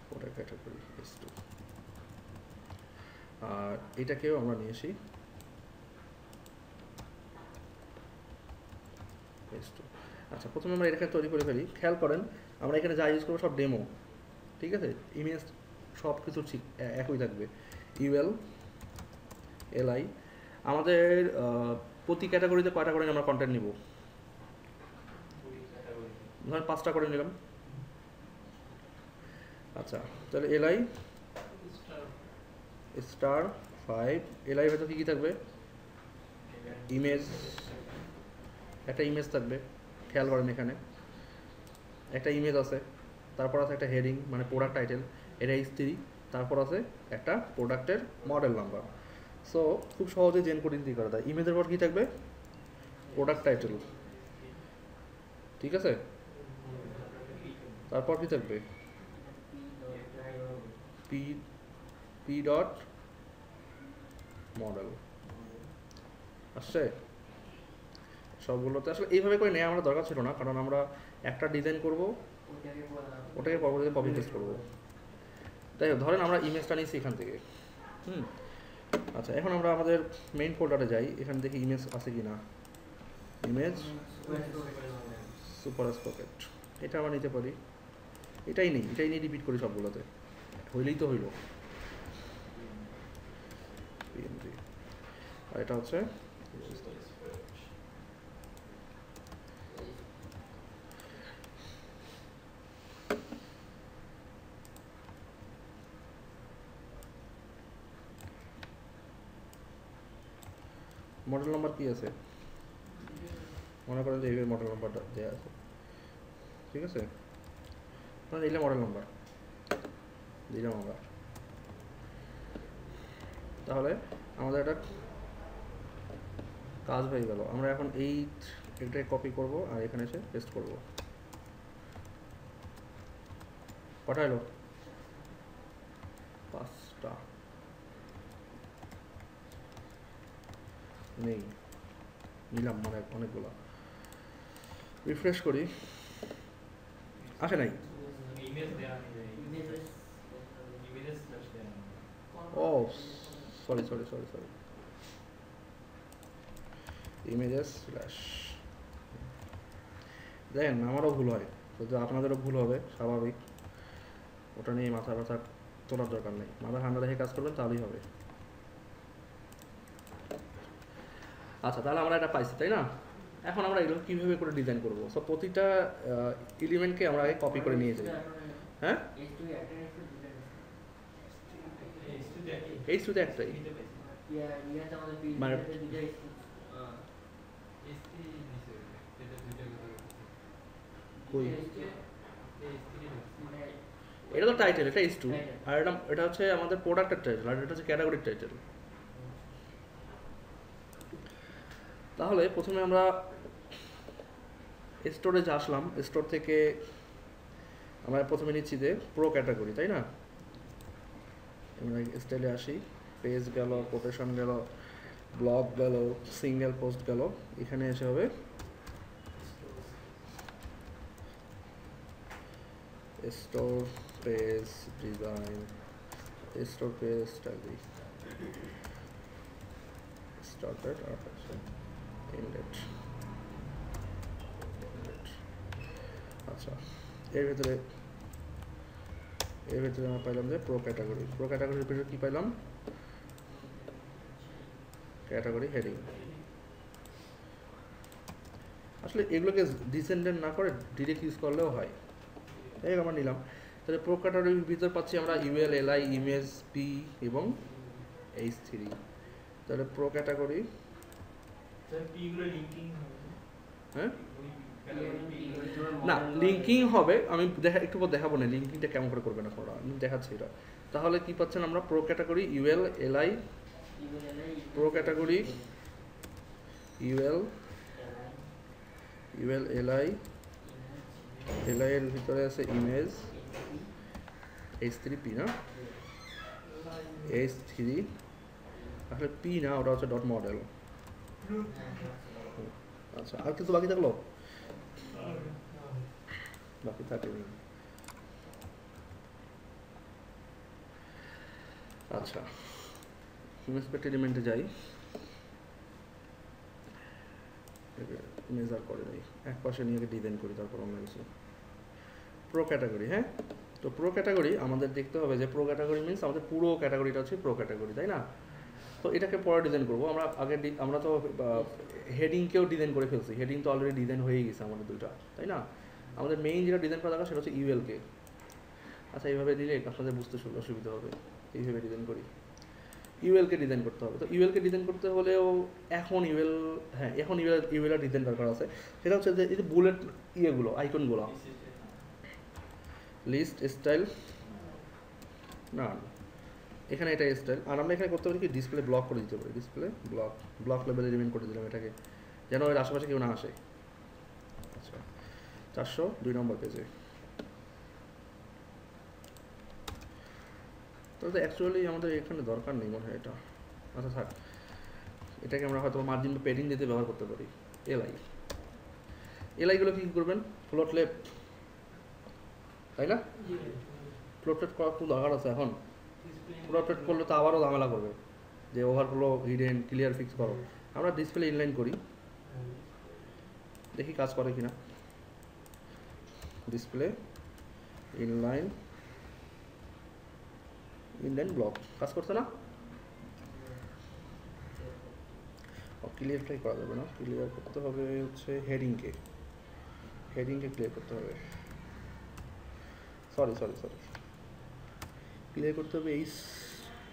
Product category S2, আর এটাকেও আমরা নিয়ে আসি S2। আচ্ছা, প্রথমে আমরা এটাকে তৈরি করে ফেলি। খেয়াল করেন আমরা এখানে যা ইউজ করবো সব ডেমো, ঠিক আছে? ইমেজ সব কিছু ঠিক একই থাকবে। ইউএল এলআই, আমাদের প্রতি ক্যাটাগরিতে কয়টা করে আমরা কন্টেন্ট নিব? ধরেন 5টা করে নিলাম। আচ্ছা, তাহলে এলআই স্টার 5, এলআই ভেতর কী কী থাকবে? ইমেজ, একটা ইমেজ থাকবে, খেয়াল করেন এখানে একটা ইমেজ আছে, তারপর আছে একটা হেডিং মানে প্রোডাক্ট টাইটেল, এটা S3, তারপর আছে একটা প্রোডাক্টের মডেল নাম্বার। সো খুব সহজে জেন কোডিং দিয়ে করা যায়। ইমেজের পর কী থাকবে? প্রোডাক্ট টাইটেল, ঠিক আছে? তারপর কী থাকবে? পি ডট মডেল আসছে সবগুলোতে। আসলে এইভাবে করে নেওয়া আমরা দরকার ছিল না, কারণ আমরা একটা ডিজাইন করব, ওটাকে পরবর্তীতে কপি পেস্ট করবো। তাই ধরেন আমরা ইমেজটা নিয়েছি এখান থেকে। আচ্ছা, এখন আমরা আমাদের মেইন ফোল্ডারে যাই, এখানে দেখি ইমেজ আছে কি না। ইমেজ সুপার স্পকেট, এটা আমরা নিতে পারি। এটাই নিয়ে রিপিট করি সবগুলোতে, হইলেই তো হইল। আর এটা হচ্ছে মডেল নাম্বার কি আছে, মনে করেন যে এই মডেল নাম্বারটা দেওয়া আছে, ঠিক আছে? মানে দিলাম মডেল নাম্বার, দিলাম আমরা। তাহলে আমাদের একটা কাজ হয়ে গেল। আমরা এখন এটাকে কপি করব আর এখানে এসে পেস্ট করব। কটা এলো? 5টা নেই, নিলাম মানে অনেকগুলো। রিফ্রেশ করি, আসে নাই। ও সরি, ইমেজেস স্ল্যাশ। দেখেন আমারও ভুল হয়, তো আপনাদেরও ভুল হবে, স্বাভাবিক। ওটা নিয়ে মাথা ব্যথা তোলার দরকার নেই, মাথা ঠান্ডা রেখে কাজ করবেন, তাহলেই হবে। আচ্ছা, তাহলে আমরা এটা পাইছি, তাই না? এখন আমরা এগুলো কীভাবে করে ডিজাইন করবো? সো প্রতিটা এলিমেন্টকে আমরা আগে কপি করে নিয়ে যাই। হ্যাঁ, S2 তে একটাই, মানে এটা তো টাইটেল, এটা S2, আর এটা হচ্ছে আমাদের প্রোডাক্টের টাইটেল, আর এটা হচ্ছে ক্যাটাগরির টাইটেল। তাহলে প্রথমে আমরা স্টোরেজে আসলাম, স্টোর থেকে আমরা প্রথমে নিচ্ছি যে প্রো ক্যাটাগরি, তাই না? আমরা স্টাইলে আসি, পেজ গেল, কোটেশন গেল, ব্লগ গেল, সিঙ্গেল পোস্ট গেল, এখানে এসে হবে store page design, store page style, started আর ইনডেট। আচ্ছা, এর ভিতরে আমরা পাইলাম যে প্রো ক্যাটাগরির ভিতরে কি পাইলাম? Category heading. আসলে এগুলোকে ডিসেন্ডেন্ট না করে ডিরেক্ট ইউজ করলেও হয়, এই আমরা নিলাম। তাহলে প্রো ক্যাটাগরির ভিতর পাচ্ছি আমরা ইউএল, এলআই, ইমেজ, পি এবং H3। তাহলে প্রো ক্যাটাগরি, হ্যাঁ না লিঙ্কিং হবে, আমি একটু পর দেখাবো না লিঙ্কিংটা কেমন করে করবেন আপনারা, আমি দেখাচ্ছি এটা। তাহলে কি পাচ্ছেন আমরা? Pro category UL, LI, pro category UL LI এর ভিতরে আছে ইমেজ H3P না H3 আসলে পি না, ওটা হচ্ছে ডট মডেল। আচ্ছা, আর কিছু বাকি থাকলো? বাকি থাকেনি। আচ্ছা, ইনস্পেক্ট এলিমেন্টে যাই, মেজার করে নেই, এক পাশে নিয়ে ডিজাইন করি, তারপর অন্য কিছু। প্রো ক্যাটাগরি, হ্যাঁ, তো প্রো ক্যাটাগরি আমাদের দেখতে হবে যে প্রো ক্যাটাগরি মিনস আমাদের পুরো ক্যাটাগরিটা হচ্ছে প্রো ক্যাটাগরি, তাই না? তো এটাকে পরে ডিজাইন করবো আমরা। আগে আমরা তো হেডিংকেও ডিজাইন করে ফেলছি, হেডিং তো অলরেডি ডিজাইন হয়ে গেছে আমাদের দুইটা, তাই না? আমাদের মেইন যেটা ডিজাইন করা দরকার সেটা হচ্ছে ইউএলকে। আচ্ছা, এইভাবে দিলে আপনাদের বুঝতে অসুবিধা হবে, এইভাবে ডিজাইন করি। ইউএলকে ডিজাইন করতে হবে, তো ইউএলকে ডিজাইন করতে হলেও এখন ইউএল ডিজাইন দরকার আছে। সেটা হচ্ছে যে এই যে বুলেট ইয়েগুলো, আইকনগুলো, লিস্ট স্টাইল না, এখানে এটা স্টাইল। আর আমরা এখানে করতে পারি কি, ডিসপ্লে ব্লক করে দিতে পারি, ডিসপ্লে ব্লক লেভেলে রিমেন্ট করে দিলাম এটাকে, যেন এর আশেপাশে কেউ না আসে। আচ্ছা, 402 নম্বর পেজে। তো অ্যাকচুয়ালি আমাদের এখানে দরকার নেই মনে হয় এটা। আচ্ছা থাক, এটাকে আমরা হয়তো মার্জিন বা পেডিং দিতে ব্যবহার করতে পারি। এলআইগুলো কি করবেন, ফ্লোট লেফট, তাই না? ফ্লোট লেফট করার খুব দরকার আছে এখন। ফ্লোট লেফট করলে তো আবারও ঝামেলা করবে যে ওভারফ্লো, হিডেন, ক্লিয়ার ফিক্স করো। আমরা ডিসপ্লে ইনলাইন করি, দেখি কাজ করে কিনা। ডিসপ্লে ইনলাইন ব্লক কাজ করছে না? ক্লিয়ারটাই করা যাবে না, ক্লিয়ার করতে হবে হচ্ছে হেডিংকে ক্লিয়ার করতে হবে। সরি ক্লিয়ার করতে হবে এই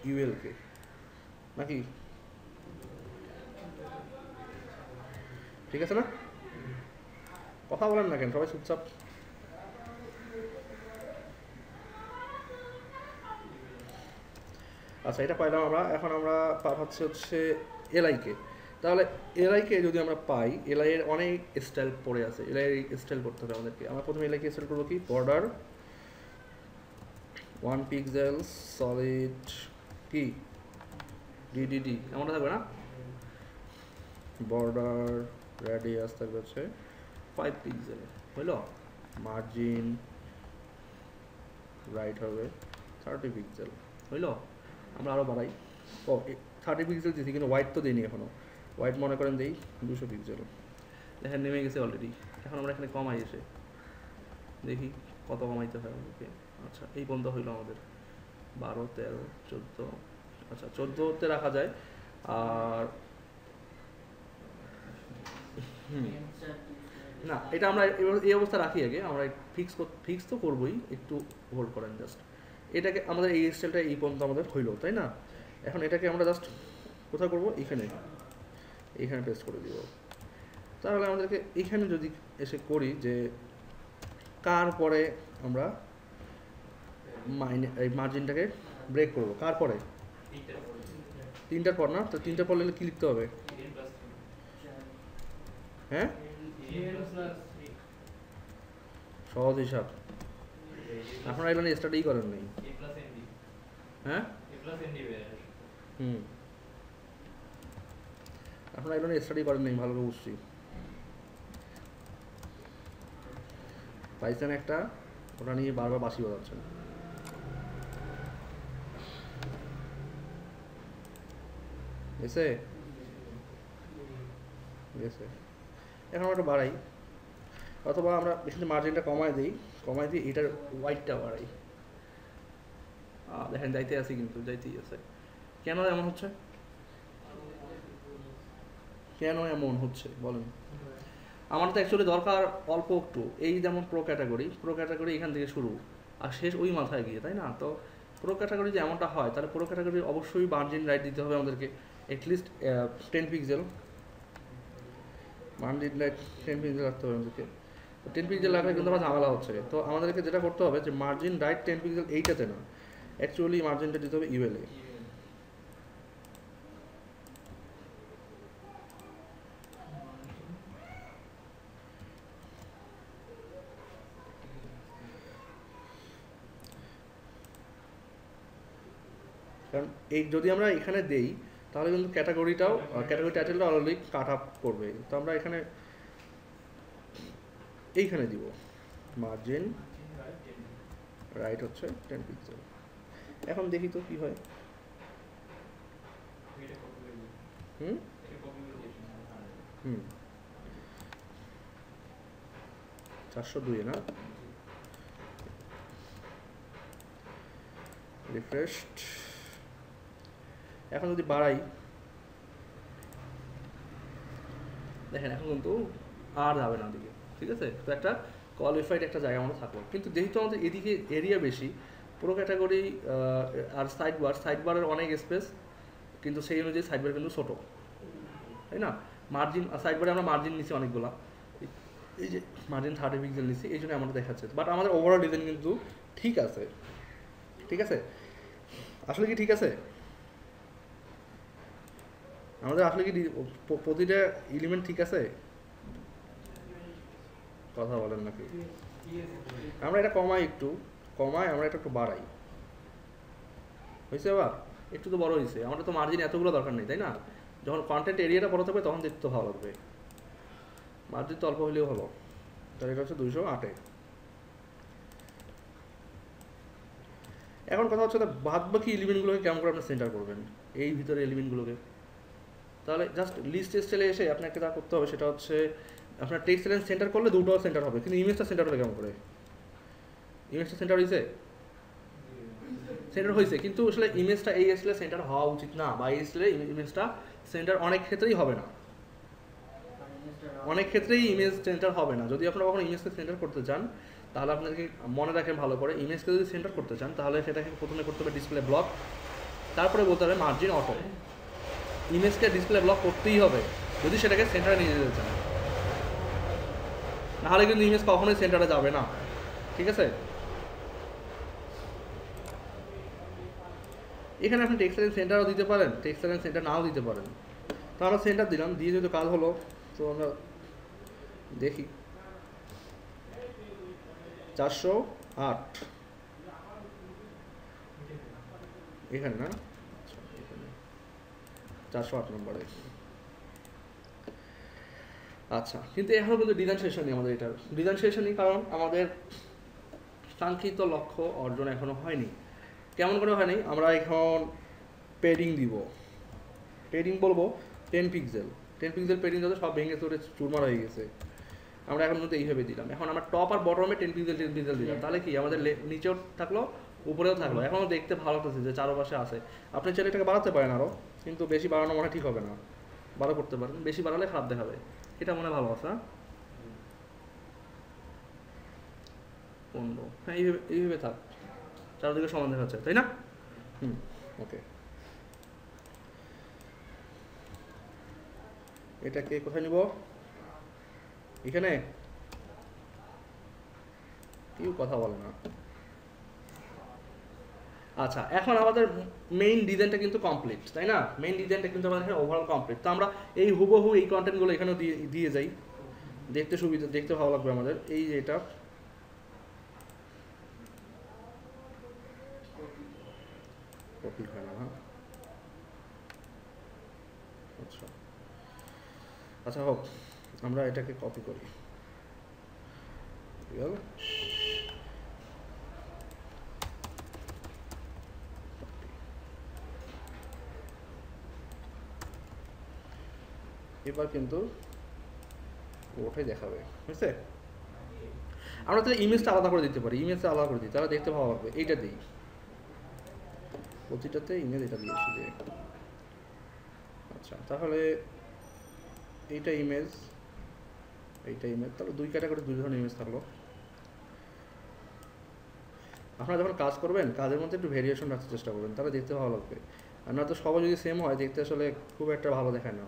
ইউএলকে, নাকি? ঠিক আছে না? কথা বলেন না কেন সবাই চুপচাপ? আচ্ছা, এটা পাইলাম আমরা। এখন আমরা পাঠাচ্ছি হচ্ছে এলআইকে। তাহলে এলআইকে যদি আমরা পাই, এলআই এর অনেক স্টাইল পড়ে আছে, এলআই স্টাইল করতে হবে আমাদেরকে। আমরা প্রথমে এলআইকে স্টাইল করবো কি, বর্ডার 1 পিক্সেল সলিড কি ডিডিডি এমনটা থাকবে না? বর্ডার রেডিয়াস থাকবে হচ্ছে 5 পিক্সেল, হইল? মার্জিন রাইট হবে 30 পিক্সেল, হইল? আমরা আরও বাড়াই, 30 পিক্সেল দিয়েছি কিন্তু হোয়াইট তো দিইনি এখনও। হোয়াইট মনে করেন দিই 200 পিক্সেল, দেখেন নেমে গেছে অলরেডি। এখন আমরা এখানে কমাই এসে দেখি কত কমাইতে হয় আমাদেরকে। আচ্ছা, এই পর্যন্ত হইলো আমাদের 12, 13, 14। আচ্ছা, 14তে রাখা যায়। আর না, এটা আমরা এই অবস্থা রাখি আগে। আমরা ফিক্স তো করবোই, একটু হোল্ড করেন জাস্ট। এটাকে আমাদের এই স্টাইলটা এই পর্যন্ত আমাদের হইলো, তাই না? এখন এটাকে আমরা জাস্ট কোথায় করবো, এইখানে পেস্ট করে দিব। তাহলে আমাদেরকে এইখানে যদি এসে করি যে কার পরে আমরা এই মার্জিনটাকে ব্রেক করবো, কার পরে? 3টার পর না? তো 3টার পর কি লিখতে হবে? হ্যাঁ, সহজ হিসাব। আপনারা এগুলো স্টাডি করেন নাই? হ্যাঁ, আপনারা এগুলো স্টাডি করেন নাই, ভালো করে বুঝছি। পাইছেন একটা, ওটা নিয়ে বারবার বাসি বাজাচ্ছেন। গেছে। এখন আমরা একটা বাড়াই, অথবা আমরা এখানে মার্জিনটা কমাই দিই এটার হোয়াইটটা বাড়াই। দেখেন যাইতেই আছে। কেন এমন হচ্ছে বলেন? আমার তো অ্যাকচুয়ালি দরকার অল্প একটু, এই যেমন প্রো ক্যাটাগরি এখান থেকে শুরু আর শেষ ওই মাথায় গিয়ে, তাই না? তো প্রো ক্যাটাগরি যে এমনটা হয়, তাহলে প্রো ক্যাটাগরি অবশ্যই মার্জিন রাইট দিতে হবে আমাদেরকে, at least 10 pixel margin right 10 pixel রাখতে হবে আমাদেরকে। 10 পিক্সেল রাখলে কিন্তু আমার ঝামেলা হচ্ছে। তো আমাদেরকে যেটা করতে হবে যে মার্জিন রাইট 10 পিক্সেল এইটাতে না, অ্যাকচুয়ালি মার্জিনটা দিতে হবে ইউএলএ। কারণ এই যদি আমরা এখানে দেই তাহলে কিন্তু ক্যাটাগরিটাও ক্যাটাগরি টাইটেলটা অলরেডি কাট আপ করবে। তো আমরা এখানে এইখানে দিব মার্জিন রাইট হচ্ছে 10 পিক্সেল। এখন দেখি তো কি হয়। হুম হুম 402 না, রিফ্রেশড। এখন যদি বাড়াই দেখেন এখন কিন্তু আর যাবে না দিকে, ঠিক আছে। তো একটা কোয়ালিফাইড একটা জায়গা আমাদের থাকলো। কিন্তু যেহেতু আমাদের এদিকে এরিয়া বেশি, পুরো ক্যাটাগরি আর সাইড বারের অনেক স্পেস, কিন্তু সেই অনুযায়ী সাইড বার কিন্তু ছোটো, তাই না। মার্জিন সাইড বারে আমরা মার্জিন নিচ্ছি অনেকগুলা, এই যে মার্জিন 30 পিক্সেল নিচ্ছি, এই জন্য আমাদের দেখাচ্ছে। বাট আমাদের ওভারঅল ডিজাইন কিন্তু ঠিক আছে, ঠিক আছে। আসলে কি ঠিক আছে? আমাদের আসলে কি প্রতিটা এলিমেন্ট ঠিক আছে? কথা বলেন নাকি? আমরা এটা কমাই আমরা এটা একটু বাড়াই, হয়েছে? আবার একটু তো বড় হয়েছে, আমাদের তো মার্জিন এতগুলো দরকার নেই, তাই না। যখন কন্টেন্ট এরিয়াটা বড় থাকবে তখন দেখতে ভালো লাগবে, মার্জিন তো অল্প হলেও হলো। তাহলে এটা হচ্ছে 208। এখন কথা হচ্ছে বাদ বাকি এলিমেন্টগুলোকে কেমন করে আপনি সেন্টার করবেন এই ভিতরে এলিমেন্টগুলোকে। তাহলে জাস্ট লিস্ট স্টাইলে এসে আপনাকে যা করতে হবে সেটা হচ্ছে আপনার টেক্সট এলাইন সেন্টার করলে দুটোও সেন্টার হবে, কিন্তু ইমেজটা সেন্টার হবে কেমন করে? ইমেজটা সেন্টার হয়েছে, সেন্টার হয়েছে, কিন্তু আসলে ইমেজটা এই স্টাইলে সেন্টার হওয়া উচিত না, বা এই স্টাইলে ইমেজটা সেন্টার অনেক ক্ষেত্রেই হবে না, অনেক ক্ষেত্রেই ইমেজ সেন্টার হবে না। যদি আপনারা কখনো ইমেজকে সেন্টার করতে চান তাহলে আপনাকে মনে রাখেন ভালো করে, ইমেজকে যদি সেন্টার করতে চান তাহলে সেটাকে প্রথমে করতে হবে ডিসপ্লে ব্লক, তারপরে বলতে হবে মার্জিন অটো। ইমেজকে ডিসপ্লে ব্লক করতেই হবে যদি সেটাকে সেন্টারে নিয়ে যেতে চান, নাহলে কিন্তু ইমেজ কখনোই সেন্টারে যাবে না, ঠিক আছে। এখানে আপনি টেক্সট এলাইন সেন্টারও দিতে পারেন, টেক্সট এলাইন সেন্টার নাও দিতে পারেন। তো আমরা সেন্টার দিলাম, দিয়ে যেহেতু কাজ হলো, তো আমরা দেখি 408 এখানে না, 408 নম্বরে। আচ্ছা, কিন্তু এখনো কিন্তু ডিজাইন শেষ হয়নি আমাদের। এটার ডিজাইন শেষ হয়নি কারণ আমাদের কাঙ্ক্ষিত লক্ষ্য অর্জন এখনো হয়নি। কেমন করে হয়নি? আমরা এখন পেডিং দিব, পেডিং বলবো 10 পিক্সেল পেডিং যাতে সব ভেঙে চড়ে চুরমার হয়ে গেছে। আমরা এখন কিন্তু এইভাবে দিলাম। এখন আমরা টপ আর বটমে 10 পিক্সেল দিলাম, তাহলে কি আমাদের নিচেও থাকলো উপরেও থাকলো, এখনও দেখতে ভালো লাগতেছে যে চারপাশে আছে। আপনি চাইলে এটাকে বাড়াতে পারেন আরও, কিন্তু বেশি বাড়ানো মনে ঠিক হবে না, বাড়া করতে পারেন, বেশি বাড়ালে খারাপ দেখাবে। এটা মনে ভালো আছে। 15, হ্যাঁ এইভাবে থাক, চারদিকে সমান দেখা যাচ্ছে, তাই না? ওকে, এটাকে কোথায় নিব? এখানে কেউ কথা বলে না। আচ্ছা, এখন আমাদের মেইন ডিজাইনটা কিন্তু কমপ্লিট, তাই না। মেইন ডিজাইনটা কিন্তু আমাদের এখানে ওভারঅল কমপ্লিট। তো আমরা এই হুবহু এই কন্টেন্টগুলো এখানেও দিয়ে যাই, দেখতে সুবিধা, দেখতে ভালো লাগবে আমাদের। এই যে এটা কপি হয় না, হ্যাঁ আচ্ছা আচ্ছা হোক, আমরা এটাকে কপি করি। এবার কিন্তু ওটাই দেখাবে, বুঝছে? আমরা তাহলে ইমেজটা আলাদা করে দিতে পারি, ইমেজটা আলাদা করে দিই, তাহলে দেখতে ভালো লাগবে। এইটা দিই, প্রতিটাতে ইমেজ এটা দিয়েছি যে। আচ্ছা, তাহলে এইটা ইমেজ, তাহলে দুই ক্যাটাগরি, দুই ধরনের ইমেজ থাকলো। আপনারা যখন কাজ করবেন কাজের মধ্যে একটু ভেরিয়েশন রাখতে চেষ্টা করবেন, তাহলে দেখতে ভালো লাগবে। আর না তো সবাই যদি সেম হয় দেখতে আসলে খুব একটা ভালো দেখায় না।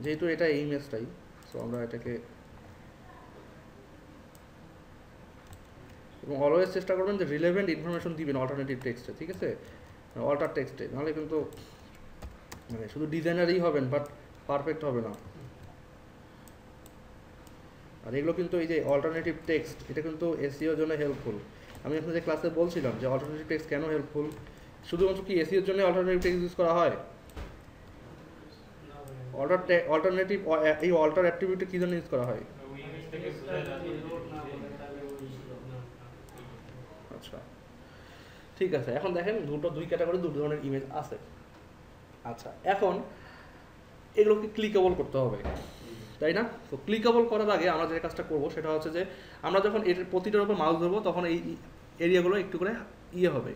যেহেতু এটা এই ইমেজটাই, সো আমরা এটাকে, এবং অলওয়েজ চেষ্টা করবেন যে রিলেভেন্ট ইনফরমেশন দিবেন অল্টারনেটিভ টেক্সটে, ঠিক আছে, অল্টার টেক্সটে, নাহলে কিন্তু মানে শুধু ডিজাইনারই হবেন বাট পারফেক্ট হবে না। আর এগুলো কিন্তু এই যে অল্টারনেটিভ টেক্সট, এটা কিন্তু এসইওর জন্য হেল্পফুল। আমি আপনাদের ক্লাসে বলছিলাম যে অল্টারনেটিভ টেক্সট কেন হেল্পফুল, শুধুমাত্র কি এসিওর জন্য অল্টারনেটিভ টেক্সট ইউজ করা হয়? অল্টারনেটিভ এই অল্টার অ্যাট্রিবিউটটা কি জন্য ইউজ করা হয়? ইমেজ থেকে বোঝা যাচ্ছে আচ্ছা ঠিক আছে, এখন দেখেন দুই ক্যাটাগরি, দুটো ধরনের ইমেজ আছে। আচ্ছা এখন এগুলোকে ক্লিকেবল করতে হবে, তাই না? তো ক্লিকেবল করার আগে আমরা যে কাজটা করবো সেটা হচ্ছে যে আমরা যখন এর প্রতিটার উপর মাউস ধরবো তখন এই এরিয়াগুলো একটু করে হবে,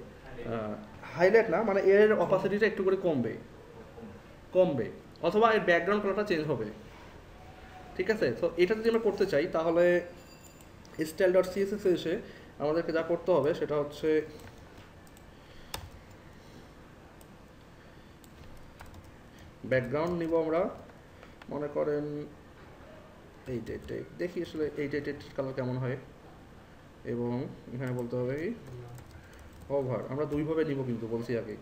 হাইলাইট না, মানে এর অপাসিটিটা একটু করে কমবে অথবা এর ব্যাকগ্রাউন্ড কালারটা চেঞ্জ হবে, ঠিক আছে? তো এটা যদি আমরা করতে চাই তাহলে style.css এ এসে আমাদেরকে যা করতে হবে সেটা হচ্ছে ব্যাকগ্রাউন্ড নিব আমরা, মনে করেন এই টাইপ, দেখি আসলে এই টাইপের কালার কেমন হয়, এবং এখানে বলতে হবে কি হোভার, আমরা দুইভাবে নিব কিন্তু বলছি আগে,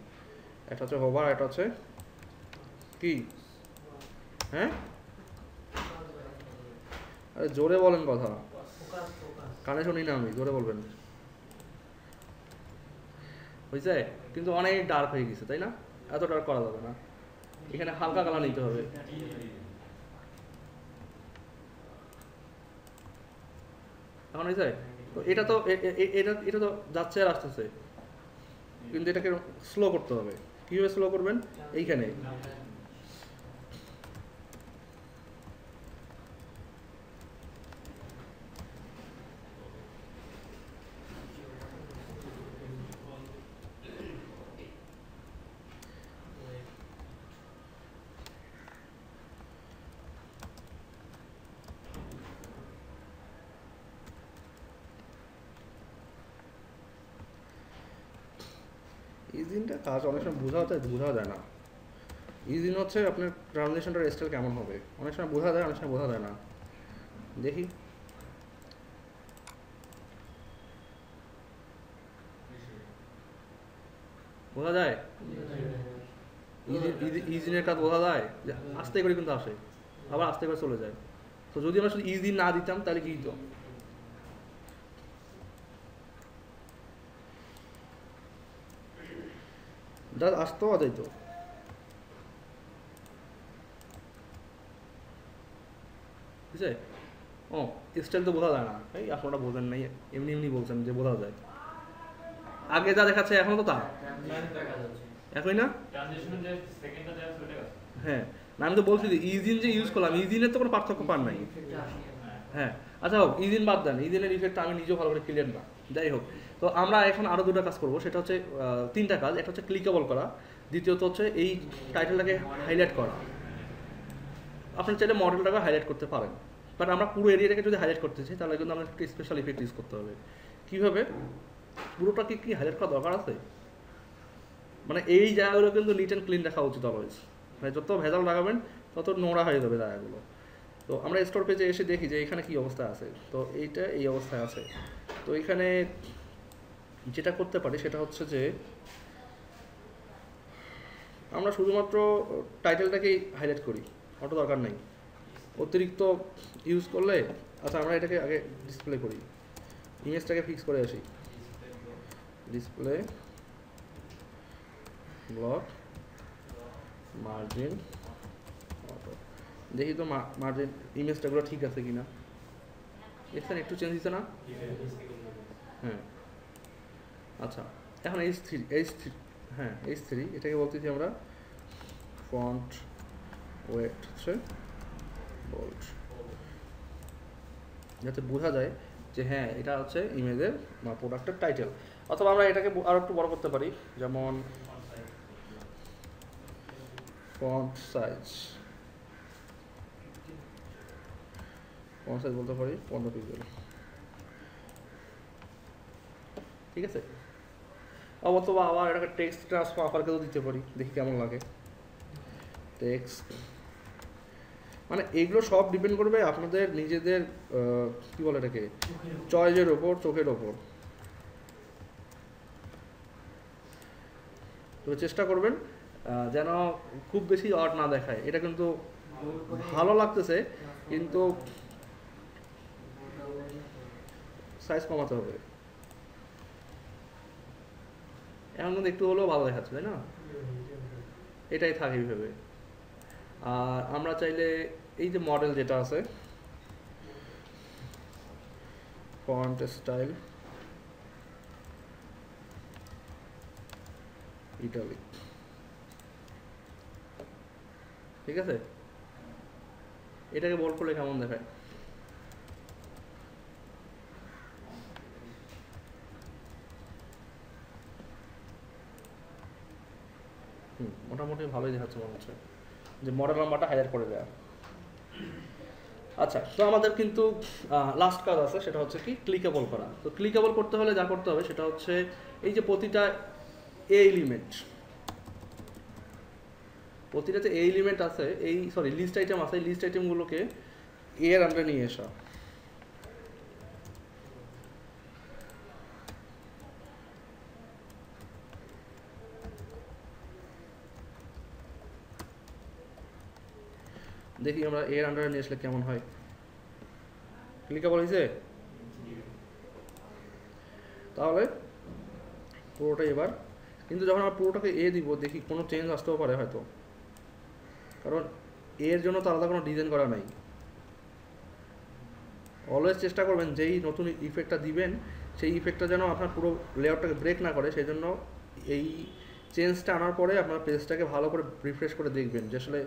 একটা হচ্ছে হোভার, একটা হচ্ছে কি, হ্যাঁ আরে জোরে বলেন কথা, কানে শুনি না আমি, জোরে বলবেন। বুঝছে? কিন্তু অনেক ডার্ক হয়ে গেছে, তাই না? এত ডার্ক করা যাবে না, এখানে হালকা কালার নিতে হবে। এখন হয়েছে? তো এটা তো এটা তো যাচ্ছে আর আসতেছে, কিন্তু এটাকে স্লো করতে হবে। কিভাবে স্লো করবেন? এইখানে ইজিনটা কাজ অনেক সময় বোঝা যায় না। ইজিন হচ্ছে আপনার ট্রানজিশনটার স্টাইল কেমন হবে, অনেক সময় বোঝা যায়, অনেক সময় বোঝা যায় না। দেখি বোঝা যায়, ইজিনের কাজ বোঝা যায়, যে আস্তে করে কিন্তু আসে, আবার আস্তে করে চলে যায়। তো যদি আমরা শুধু ইজি না দিতাম তাহলে কি হতো? আসতো যাইতো, ঠিক আছে? ও স্টাইল তো বোঝা যায় না, এই আপনারা বোঝেন নাই, এমনি বলছেন যে বোঝা যায়। আগে যা দেখাচ্ছে এখনো তো তা একই না? ট্রানজিশনের যে সেকেন্ডটা দেওয়া সেটা আছে। হ্যাঁ না, আমি তো বলছি যে ইজিন যে ইউজ করলাম, ইজিনের তো কোনো পার্থক্য পান নাই। হ্যাঁ আচ্ছা হোক, ইজিন বাদ দেন, ইজিনের ইফেক্টটা আমি নিজেও ভালো করে ক্লিয়ার না, যাই হোক। তো আমরা এখন আরও দুটো কাজ করবো, সেটা হচ্ছে তিনটা কাজ। একটা হচ্ছে ক্লিকেবল করা, দ্বিতীয়ত হচ্ছে এই টাইটেলটাকে হাইলাইট করা। আপনার চাইলে মডেলটাকে হাইলাইট করতে পারেন, বাট আমরা পুরো এরিয়াটাকে যদি হাইলাইট করতে চাই তাহলে কিন্তু আমাদের একটা স্পেশাল ইফেক্ট ইউজ করতে হবে। কীভাবে? পুরোটাকে কি হাইলাইট করা দরকার আছে? মানে এই জায়গাগুলো কিন্তু নিট অ্যান্ড ক্লিন রাখা উচিত অলওয়েজ, মানে যত ভেজাল লাগাবেন তত নোংরা হয়ে যাবে জায়গাগুলো। তো আমরা স্টোর পেজে এসে দেখি যে এখানে কি অবস্থা আছে, তো এইটা এই অবস্থায় আছে। তো এখানে যেটা করতে পারি সেটা হচ্ছে যে আমরা শুধুমাত্র টাইটেলটাকেই হাইলাইট করি, অটো দরকার নেই অতিরিক্ত ইউজ করলে। আচ্ছা আমরা এটাকে আগে ডিসপ্লে করি, ইমেজটাকে ফিক্স করে আসি, ডিসপ্লে ব্লক মার্জিন অটো, দেখি তো মার্জিন ইমেজটাগুলো ঠিক আছে কিনা। দেখছেন একটু চেঞ্জ দিচ্ছে না? হ্যাঁ আচ্ছা এখন H3 হ্যাঁ H3 এটাকে বলতেছি আমরা ফন্ট ওয়েট হচ্ছে বোল্ড, যাতে বোঝা যায় যে হ্যাঁ এটা হচ্ছে ইমেজের বা প্রোডাক্টের টাইটেল। অথবা আমরা এটাকে আরও একটু বড় করতে পারি, যেমন ফন্ট সাইজ বলতে পারি 15 পিক্সেল, ঠিক আছে? অথবা আবার এটাকে টেক্সট ট্রান্সফারকেও দিতে পারি, দেখি কেমন লাগে টেক্সট। মানে এগুলো সব ডিপেন্ড করবে আপনাদের নিজেদের কি বলে এটাকে চয়েসের ওপর, চোখের ওপর। তো চেষ্টা করবেন যেন খুব বেশি অড না দেখায়। এটা কিন্তু ভালো লাগতেছে কিন্তু সাইজ কমাতে হবে। এখন কিন্তু একটু হলেও ভালো দেখাচ্ছে, তাই না? এটাই থাকে এইভাবে। আর আমরা চাইলে এই যে মডেল যেটা আছে ফন্ট স্টাইল ইটালিক, ঠিক আছে, এটাকে বোল্ড করলে কেমন দেখায়? মোটামুটি ভালোই দেখাচ্ছে মনে হচ্ছে, যে মডেল নাম্বারটা হাইলাইট করে দেওয়া। আচ্ছা, তো আমাদের কিন্তু লাস্ট কাজ আছে, সেটা হচ্ছে কি ক্লিকেবল করা। তো ক্লিকেবল করতে হলে যা করতে হবে সেটা হচ্ছে এই যে প্রতিটা প্রতিটাতে এলিমেন্ট আছে, এই সরি লিস্ট আইটেম আছে, এই লিস্ট আইটেমগুলোকে এর আন্ডারে নিয়ে আসা। দেখি আমরা এর আন্ডারে নিয়ে আসলে কেমন হয়। ক্লিকেবল হয়েছে? তাহলে পুরোটা এবার কিন্তু যখন আমরা পুরোটাকে এ দিব, দেখি কোনো চেঞ্জ আসতেও পারে হয়তো, কারণ এর জন্য তো আলাদা কোনো ডিজাইন করা নাই। অলওয়েজ চেষ্টা করবেন যেই নতুন ইফেক্টটা দিবেন সেই ইফেক্টটা যেন আপনার পুরো লেআউটটাকে ব্রেক না করে, সেই জন্য এই চেঞ্জটা আনার পরে আপনার পেজটাকে ভালো করে রিফ্রেশ করে দেখবেন যে আসলে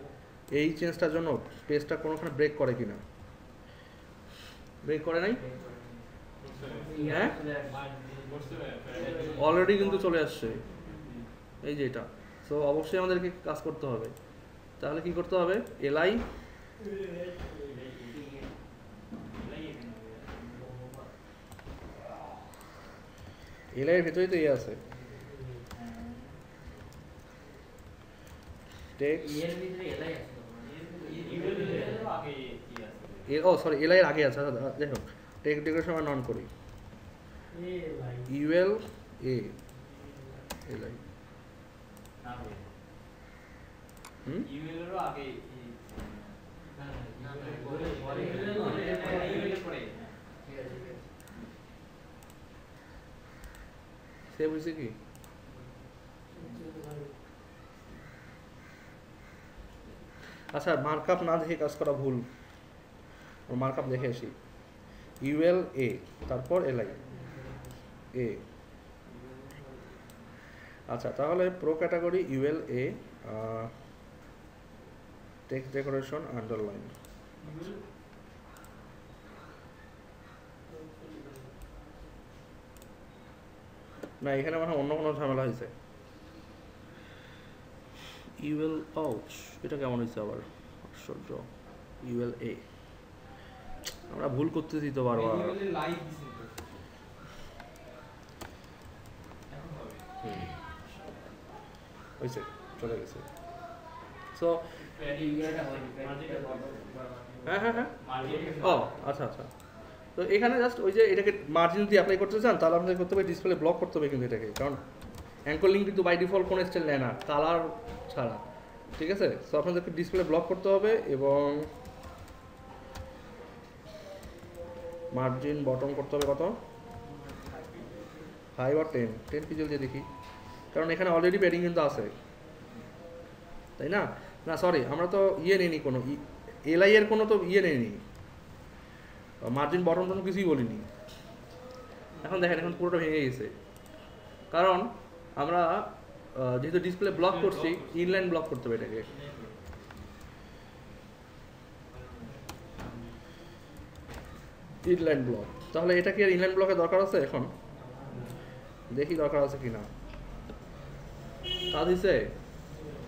এই চেঞ্জটার জন্য পেজটা কোনোখানে ব্রেক করে কিনা। ব্রেক করে নাই? হ্যাঁ, অলরেডি কিন্তু চলে আসছে এই যে এটা। সো অবশ্যই আমাদেরকে কাজ করতে হবে। তাহলে কি করতে হবে? এলআই এর ভেতরেই তো আছে ও সরি, এলআই এর আগে আছে। যাই হোক, টেক্সট ডেকোরেশন আমরা নন করি, ইউএল এ এলআই সেভ হয়েছে কি? আচ্ছা, মার্কআপ না দেখে কাজ করা ভুল, মার্কআপ দেখে আসি। ইউএল এ তারপর এলআই এ। আচ্ছা, তাহলে প্রো ক্যাটাগরি ইউএল এ টেক্সট ডেকোরেশন আন্ডারলাইন। না, এখানে মনে হয় অন্য কোনো ঝামেলা হয়েছে। ইউএল আউচ, এটা কেমন হয়েছে আবার? আশ্চর্য। ইউএল এ, আমরা ভুল করতেছি তো বারবার। হয়েছে, চলে গেছে। সো হ্যাঁ হ্যাঁ হ্যাঁ, ও আচ্ছা আচ্ছা। তো এখানে জাস্ট ওই যে এটাকে মার্জিন যদি অ্যাপ্লাই করতে চান তাহলে আপনাদের করতে হবে ডিসপ্লে ব্লক করতে হবে কিন্তু এটাকে, কারণ অ্যাঙ্কর লিঙ্ক কিন্তু বাই ডিফল্ট কোনো স্টাইল নেয় না কালার ছাড়া, ঠিক আছে? সো আপনাদেরকে ডিসপ্লে ব্লক করতে হবে এবং মার্জিন বটম করতে হবে কত? 5 আর 10 পিক্সেল দিয়ে দেখি, কারণ এখানে অলরেডি প্যাডিং কিন্তু আছে, তাই না? না সরি, আমরা তো নিইনি কোনো এলআই এর কোনো তো নেইনি, মার্জিন বটম টন কিছুই বলিনি। এখন দেখেন, এখন পুরোটা ভেঙে গেছে, কারণ আমরা যেহেতু ডিসপ্লে ব্লক করছি, ইনলাইন ব্লক করতে হবে এটাকে। ইনলাইন ব্লক, তাহলে এটা কি আর ইনলাইন ব্লকের দরকার আছে? এখন দেখি দরকার আছে কিনা। কাজ দিছে,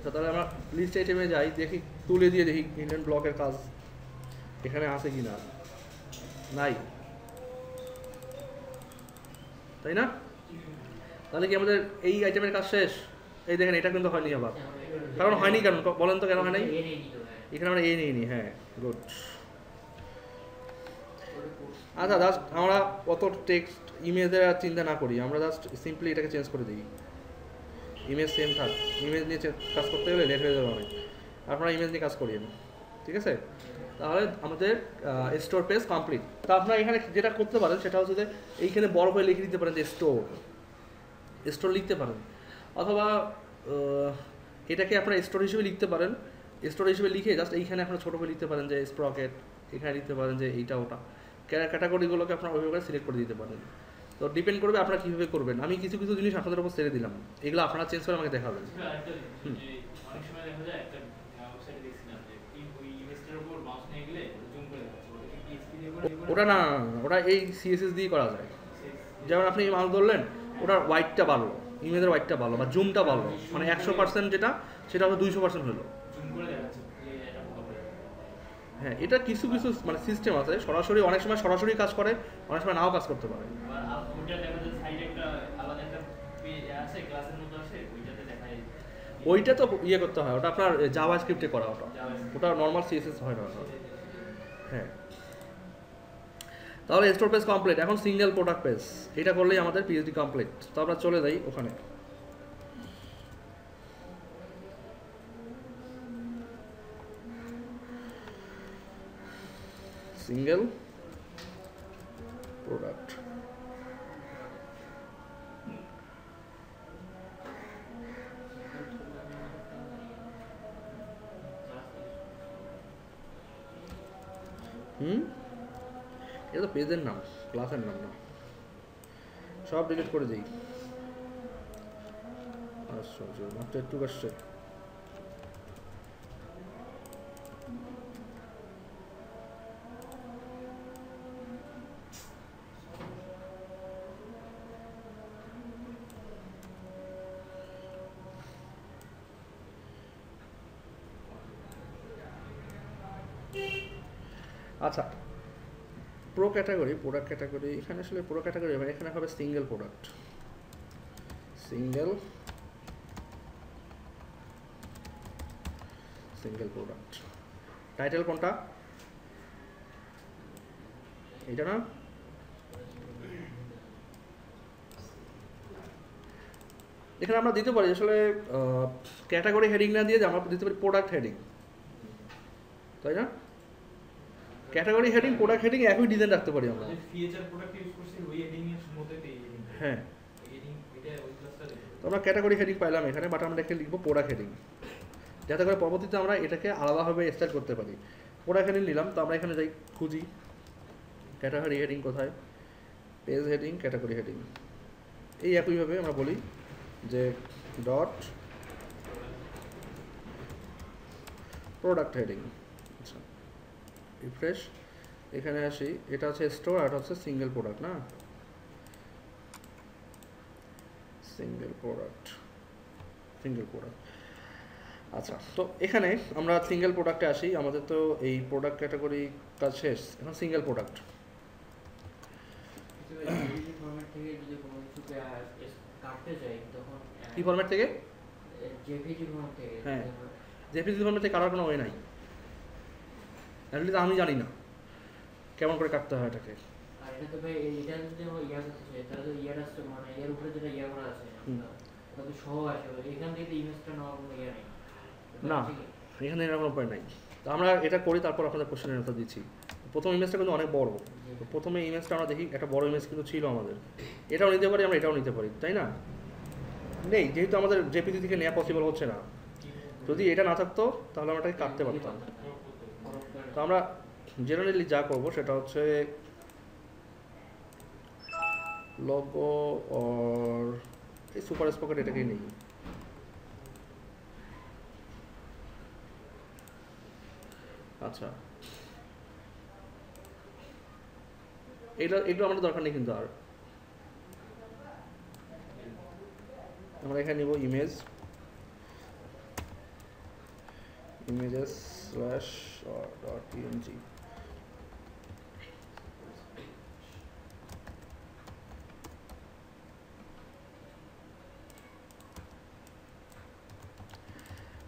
তাহলে আমরা লিস্ট আইটেমে যাই, দেখি তুলে দিয়ে দেখি ইনলাইন ব্লকের কাজ এখানে আছে কিনা। নাই, তাই না? তাহলে কি আমাদের এই আইটেমের কাজ শেষ? এই দেখেন, এটা কিন্তু হয়নি আবার। কারণ হয়নি কেন বলেন তো, কেন হয় নাই? এখানে আমরা এ নিইনি। হ্যাঁ, গুড। আচ্ছা, জাস্ট আমরা অত টেক্সট ইমেজের আর চিন্তা না করি, আমরা জাস্ট সিম্পলি এটাকে চেঞ্জ করে দিই। ইমেজ সেম থাক, ইমেজ নিয়ে কাজ করতে গেলে লেট হয়ে যাবে অনেক। আপনারা ইমেজ নিয়ে কাজ করিয়েন, ঠিক আছে? তাহলে আমাদের স্টোর পেজ কমপ্লিট। তা আপনারা এখানে যেটা করতে পারেন সেটা হচ্ছে যে এইখানে বড় করে লিখে দিতে পারেন যে স্টোর লিখতে পারেন। অথবা এটাকে আপনারা স্টোর হিসেবে লিখতে পারেন, স্টোর হিসেবে লিখে জাস্ট এইখানে আপনারা ছোটো করে লিখতে পারেন যে স্প্রকেট, এখানে লিখতে পারেন যে এইটা ওটা, ক্যাটাগরিগুলোকে আপনারা ওইভাবে সিলেক্ট করে দিতে পারেন। তো ডিপেন্ড করবে আপনারা কীভাবে করবেন। আমি কিছু কিছু জিনিস আপনাদের উপর ছেড়ে দিলাম, এগুলো আপনারা চেঞ্জ করে আমাকে দেখাবেন। অনেক সময় দেখা যায় একটা ওয়েবসাইটে দেখছিলাম যে ওই ইমেজটার উপর মাউস নিয়ে গেলে জুম করে দেখাচ্ছে, ওটা কি PHP দিয়ে করে? ওটা না, ওটা এই CSS দিয়ে করা যায়। যেমন আপনি মাউস ধরলেন, ওটার হোয়াইটটা বাড়লো, ইমেজের হোয়াইটটা বাড়লো বা জুমটা বাড়লো, মানে 100% যেটা সেটা হলো 200% হলো। জুম করে দেখাচ্ছে যে এটা হবে। হ্যাঁ, এটা কিছু কিছু মানে সিস্টেম আছে, সরাসরি অনেক সময় সরাসরি কাজ করে, অনেক সময় নাও কাজ করতে পারে। আর ওটা দেখা যায় সাইডে একটা আলাদা একটা পেজ আছে, ক্লাসের মতো আছে, ওইটাতে দেখায়। ওইটা তো ইয়ে করতে হয়, ওটা আপনার জাভা স্ক্রিপ্টে করা, ওটা নর্মাল CSS হয় না। হ্যাঁ, তাহলে স্টোর পেজ কমপ্লিট। এখন সিঙ্গেল প্রোডাক্ট পেজ, এটা করলেই আমাদের PHP কমপ্লিট। তো আমরা চলে যাই ওখানে। সিঙ্গেল প্রোডাক্ট, এটা তো পেজের নাম, ক্লাসের নাম না, সব ডিলিট করে দিই। আচ্ছা, মাত্র একটু আসছে। আচ্ছা, প্রো ক্যাটাগরি, প্রোডাক্ট ক্যাটাগরি, এখানে আসলে প্রো ক্যাটাগরি হবে, এখানে হবে single product, single product. Title কোনটা? এটা না, এখানে আমরা দিতে পারি আসলে ক্যাটাগরি হেডিং না দিয়ে আমরা দিতে পারি প্রোডাক্ট হেডিং, তাই না? ক্যাটাগরি হেডিং, প্রোডাক্ট হেডিং একই ডিজাইন রাখতে পারি আমরা। ফিচার প্রোডাক্ট ইউজ করছি ওই হেডিং এর মধ্যে এই হেডিং। হ্যাঁ, হেডিং এটা ওই ক্লাসটা তো আমরা ক্যাটাগরি হেডিং পাইলাম এখানে, বাট আমরা এখানে লিখবো প্রোডাক্ট হেডিং, যাতে করে পরবর্তীতে আমরা এটাকে আলাদাভাবে স্টাইল করতে পারি। প্রোডাক্ট হেডিং নিলাম, তো আমরা এখানে যাই খুঁজি ক্যাটাগরি হেডিং কোথায়, পেজ হেডিং, ক্যাটাগরি হেডিং। এই একইভাবে আমরা বলি যে ডট প্রোডাক্ট হেডিং। আচ্ছা, রিফ্রেশ, এখানে আসি, এটা হচ্ছে স্টোর আর এটা হচ্ছে সিঙ্গেল প্রোডাক্ট না, সিঙ্গেল প্রোডাক্ট। আচ্ছা, তো এখানে আমরা সিঙ্গেল প্রোডাক্টে আসি। আমাদের তো এই প্রোডাক্ট ক্যাটাগরি কাজ শেষ, এখন সিঙ্গেল প্রোডাক্ট। কি ফরম্যাট থেকে? হ্যাঁ, জেপিজি ফরম্যাট থেকে কাটার কোনো ওয়ে নাই, আমি জানি না কেমন করে কাটতে হয় এটাকে। আর এটা তো ভাই এটা যদি আমরা ইয়া করতে চাই তাহলে তো ইয়ার আসছে, মানে এর উপরে যেটা ইয়া করা আছে তাহলে সহ আসে, এখান থেকে ইমেজটা নেওয়ার কোনো ইয়া নেই না, এখানে এরকম উপায় নাই। তো আমরা এটা করি, তারপর আপনাদের কোশ্চেনের আনসার দিচ্ছি। প্রথম ইমেজটা কিন্তু অনেক বড়, তো প্রথমে ইমেজটা আমরা দেখি, একটা বড় ইমেজ কিন্তু ছিল আমাদের, এটাও নিতে পারি আমরা, এটাও নিতে পারি, তাই না? নেই, যেহেতু আমাদের জেপিজি থেকে নেওয়া পসিবল হচ্ছে না। যদি এটা না থাকতো তাহলে আমরা এটাকে কাটতে পারতাম। তো আমরা জেনারেলি যা করব সেটা হচ্ছে লোগো আর এই সুপার স্পকেট, এটাকেই নেই। আচ্ছা, এগুলো আমাদের দরকার নেই কিন্তু। আর আমরা এখানে নিব images /png।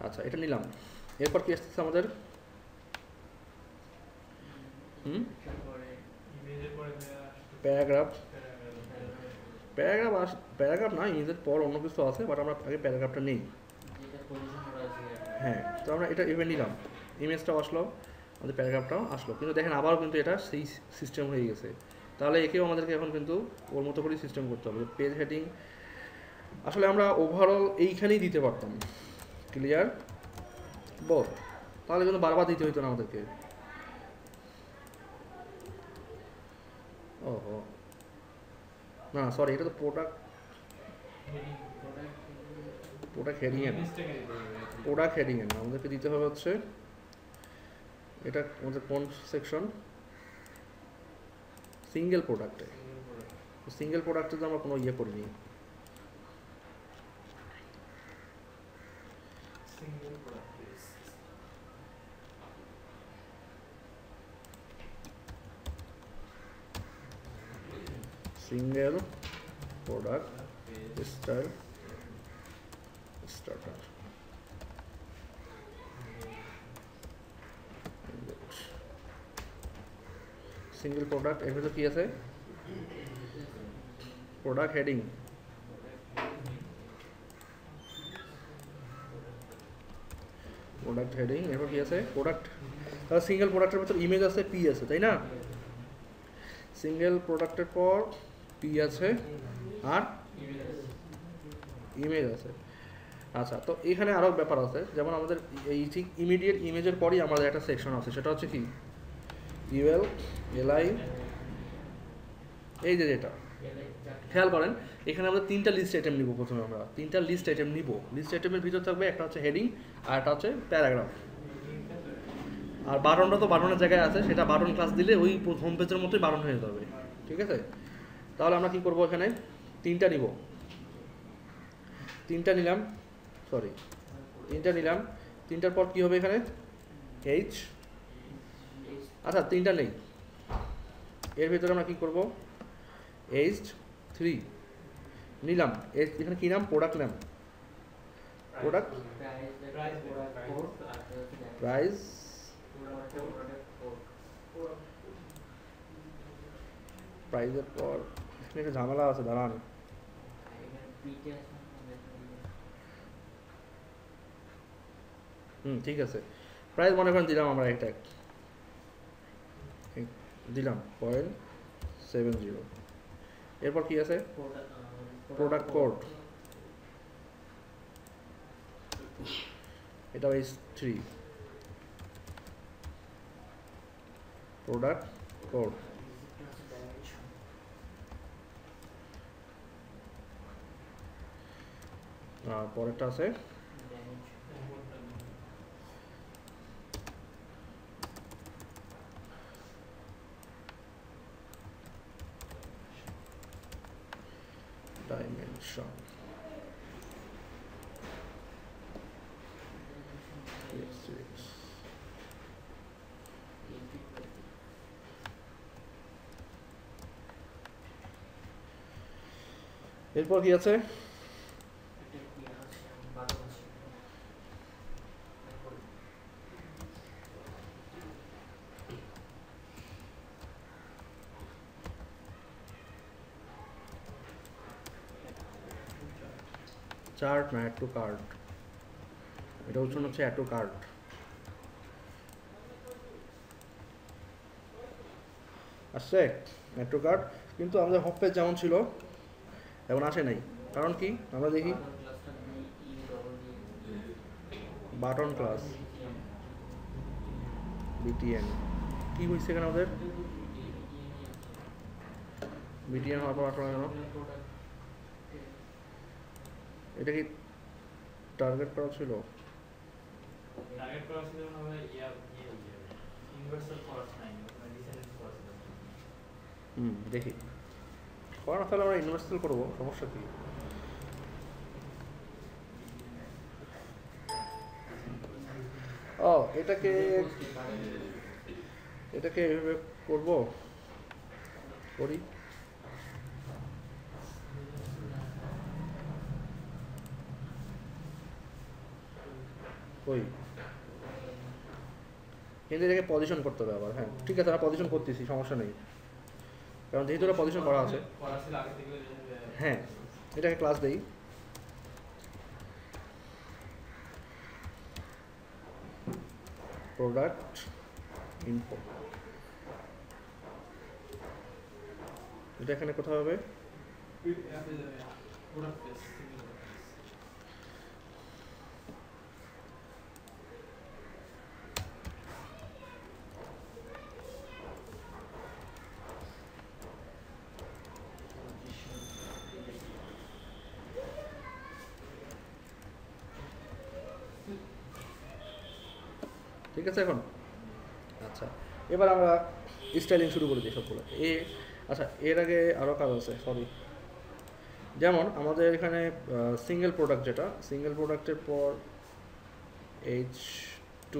আচ্ছা, এটা নিলাম। এরপর কি আসছে আমাদের? প্যারাগ্রাফ না, ইমেজের পর অন্য কিছু আছে, বাট আমরা আগে প্যারাগ্রাফটা নেই। হ্যাঁ, তো আমরা এটা ইভেন নিলাম, ইমেজটাও আসলো, আমাদের প্যারাগ্রাফটাও আসলো, কিন্তু দেখেন আবারও কিন্তু এটা সেই সিস্টেম হয়ে গেছে। তাহলে একেও আমাদেরকে এখন কিন্তু ওর মতো করেই সিস্টেম করতে হবে। পেজ হেডিং আসলে আমরা ওভারঅল এইখানেই দিতে পারতাম, ক্লিয়ার বোথ, তাহলে কিন্তু বারবার দিতে হইতো না আমাদেরকে। ওহো না সরি, এটা তো প্রোডাক্ট হেডিং এর, প্রোডাক্ট হেডিং এর না, আমাদেরকে দিতে হবে হচ্ছে এটা আমাদের কোন সেকশন, সিঙ্গেল প্রোডাক্টে। সিঙ্গেল প্রোডাক্টে তো আমরা কোনো ইয়ে করিনি। Single product style starter, single product এর ভিতরে কি আছে, প্রোডাক্ট হেডিং, প্রোডাক্ট হেডিং এরপর কি আছে প্রোডাক্ট, তাহলে সিঙ্গেল প্রোডাক্টের ভিতর ইমেজ আছে, পি আছে, তাই না? সিঙ্গেল প্রোডাক্টের পর পি আছে আর ইমেজ আছে। আচ্ছা, তো এখানে আরও ব্যাপার আছে, যেমন আমাদের এই ঠিক ইমিডিয়েট ইমেজের পরই আমাদের একটা সেকশন আছে, সেটা হচ্ছে কি ইউএল এলআই, এই যে যেটা খেয়াল করেন এখানে আমরা তিনটা লিস্ট আইটেম নিব। প্রথমে আমরা তিনটা লিস্ট আইটেম নিব। লিস্ট আইটেমের ভিতর থাকবে একটা হচ্ছে হেডিং, আর একটা হচ্ছে প্যারাগ্রাফ, আর বাটনটা তো বাটনের জায়গায় আছে, সেটা বাটন ক্লাস দিলে ওই হোম পেজের মতোই বাটন হয়ে যাবে, ঠিক আছে? তাহলে আমরা কি করব, এখানে তিনটা নিব, তিনটা নিলাম, তিনটার পর কি হবে এখানে এইচ, আচ্ছা তিনটা নেই, এর ভিতরে আমরা কি করব H3 নিলাম, এখানে কি নাম, প্রোডাক্ট নাম, প্রোডাক্ট প্রাইস, প্রাইসের পর এখানে একটা ঝামেলা আছে, দাঁড়ান, ঠিক আছে, প্রাইস মনে করেন দিলাম আমরা এটা দিলাম 0.70, এরপর কি আছে প্রোডাক্ট কোড, এটা H3 প্রোডাক্ট কোড, আর পরেরটা আছে ডাইমেনশন, এরপর কি আছে চার্ট না অ্যাড টু কার্ট, এটা হচ্ছে অ্যাড টু কার্ট। আসছে অ্যাড টু কার্ট, কিন্তু আমাদের হোম পেজ যেমন ছিল এখন আসে নাই, কারণ কি আমরা দেখি বাটন ক্লাস বিটিএন কি হয়েছে এখানে, আমাদের বিটিএন হওয়ার পর আসলে কেন, এটা কি টার্গেট করা ছিল, দেখি করা, তাহলে আমরা ইউনিভার্সাল করবো, সমস্যা কি? ও এটাকে এভাবে করবো, করি ওই কিন্তু এটাকে পজিশন করতে হবে আবার, হ্যাঁ ঠিক আছে, আমরা পজিশন করতেছি, সমস্যা নেই, কারণ যেহেতু এটা পজিশন করা আছে। হ্যাঁ এটাকে ক্লাস দেই, প্রোডাক্ট ইনফো, এটা এখানে কোথাও হবে প্রোডাক্ট পেজ সিঙ্গেল ঠিক আছে এখন? আচ্ছা, এবার আমরা স্টাইলিং শুরু করে দিই সবগুলো। আচ্ছা, এর আগে আরও কাজ আছে, সরি। যেমন আমাদের এখানে সিঙ্গেল প্রোডাক্ট, যেটা সিঙ্গেল প্রোডাক্টের পর H2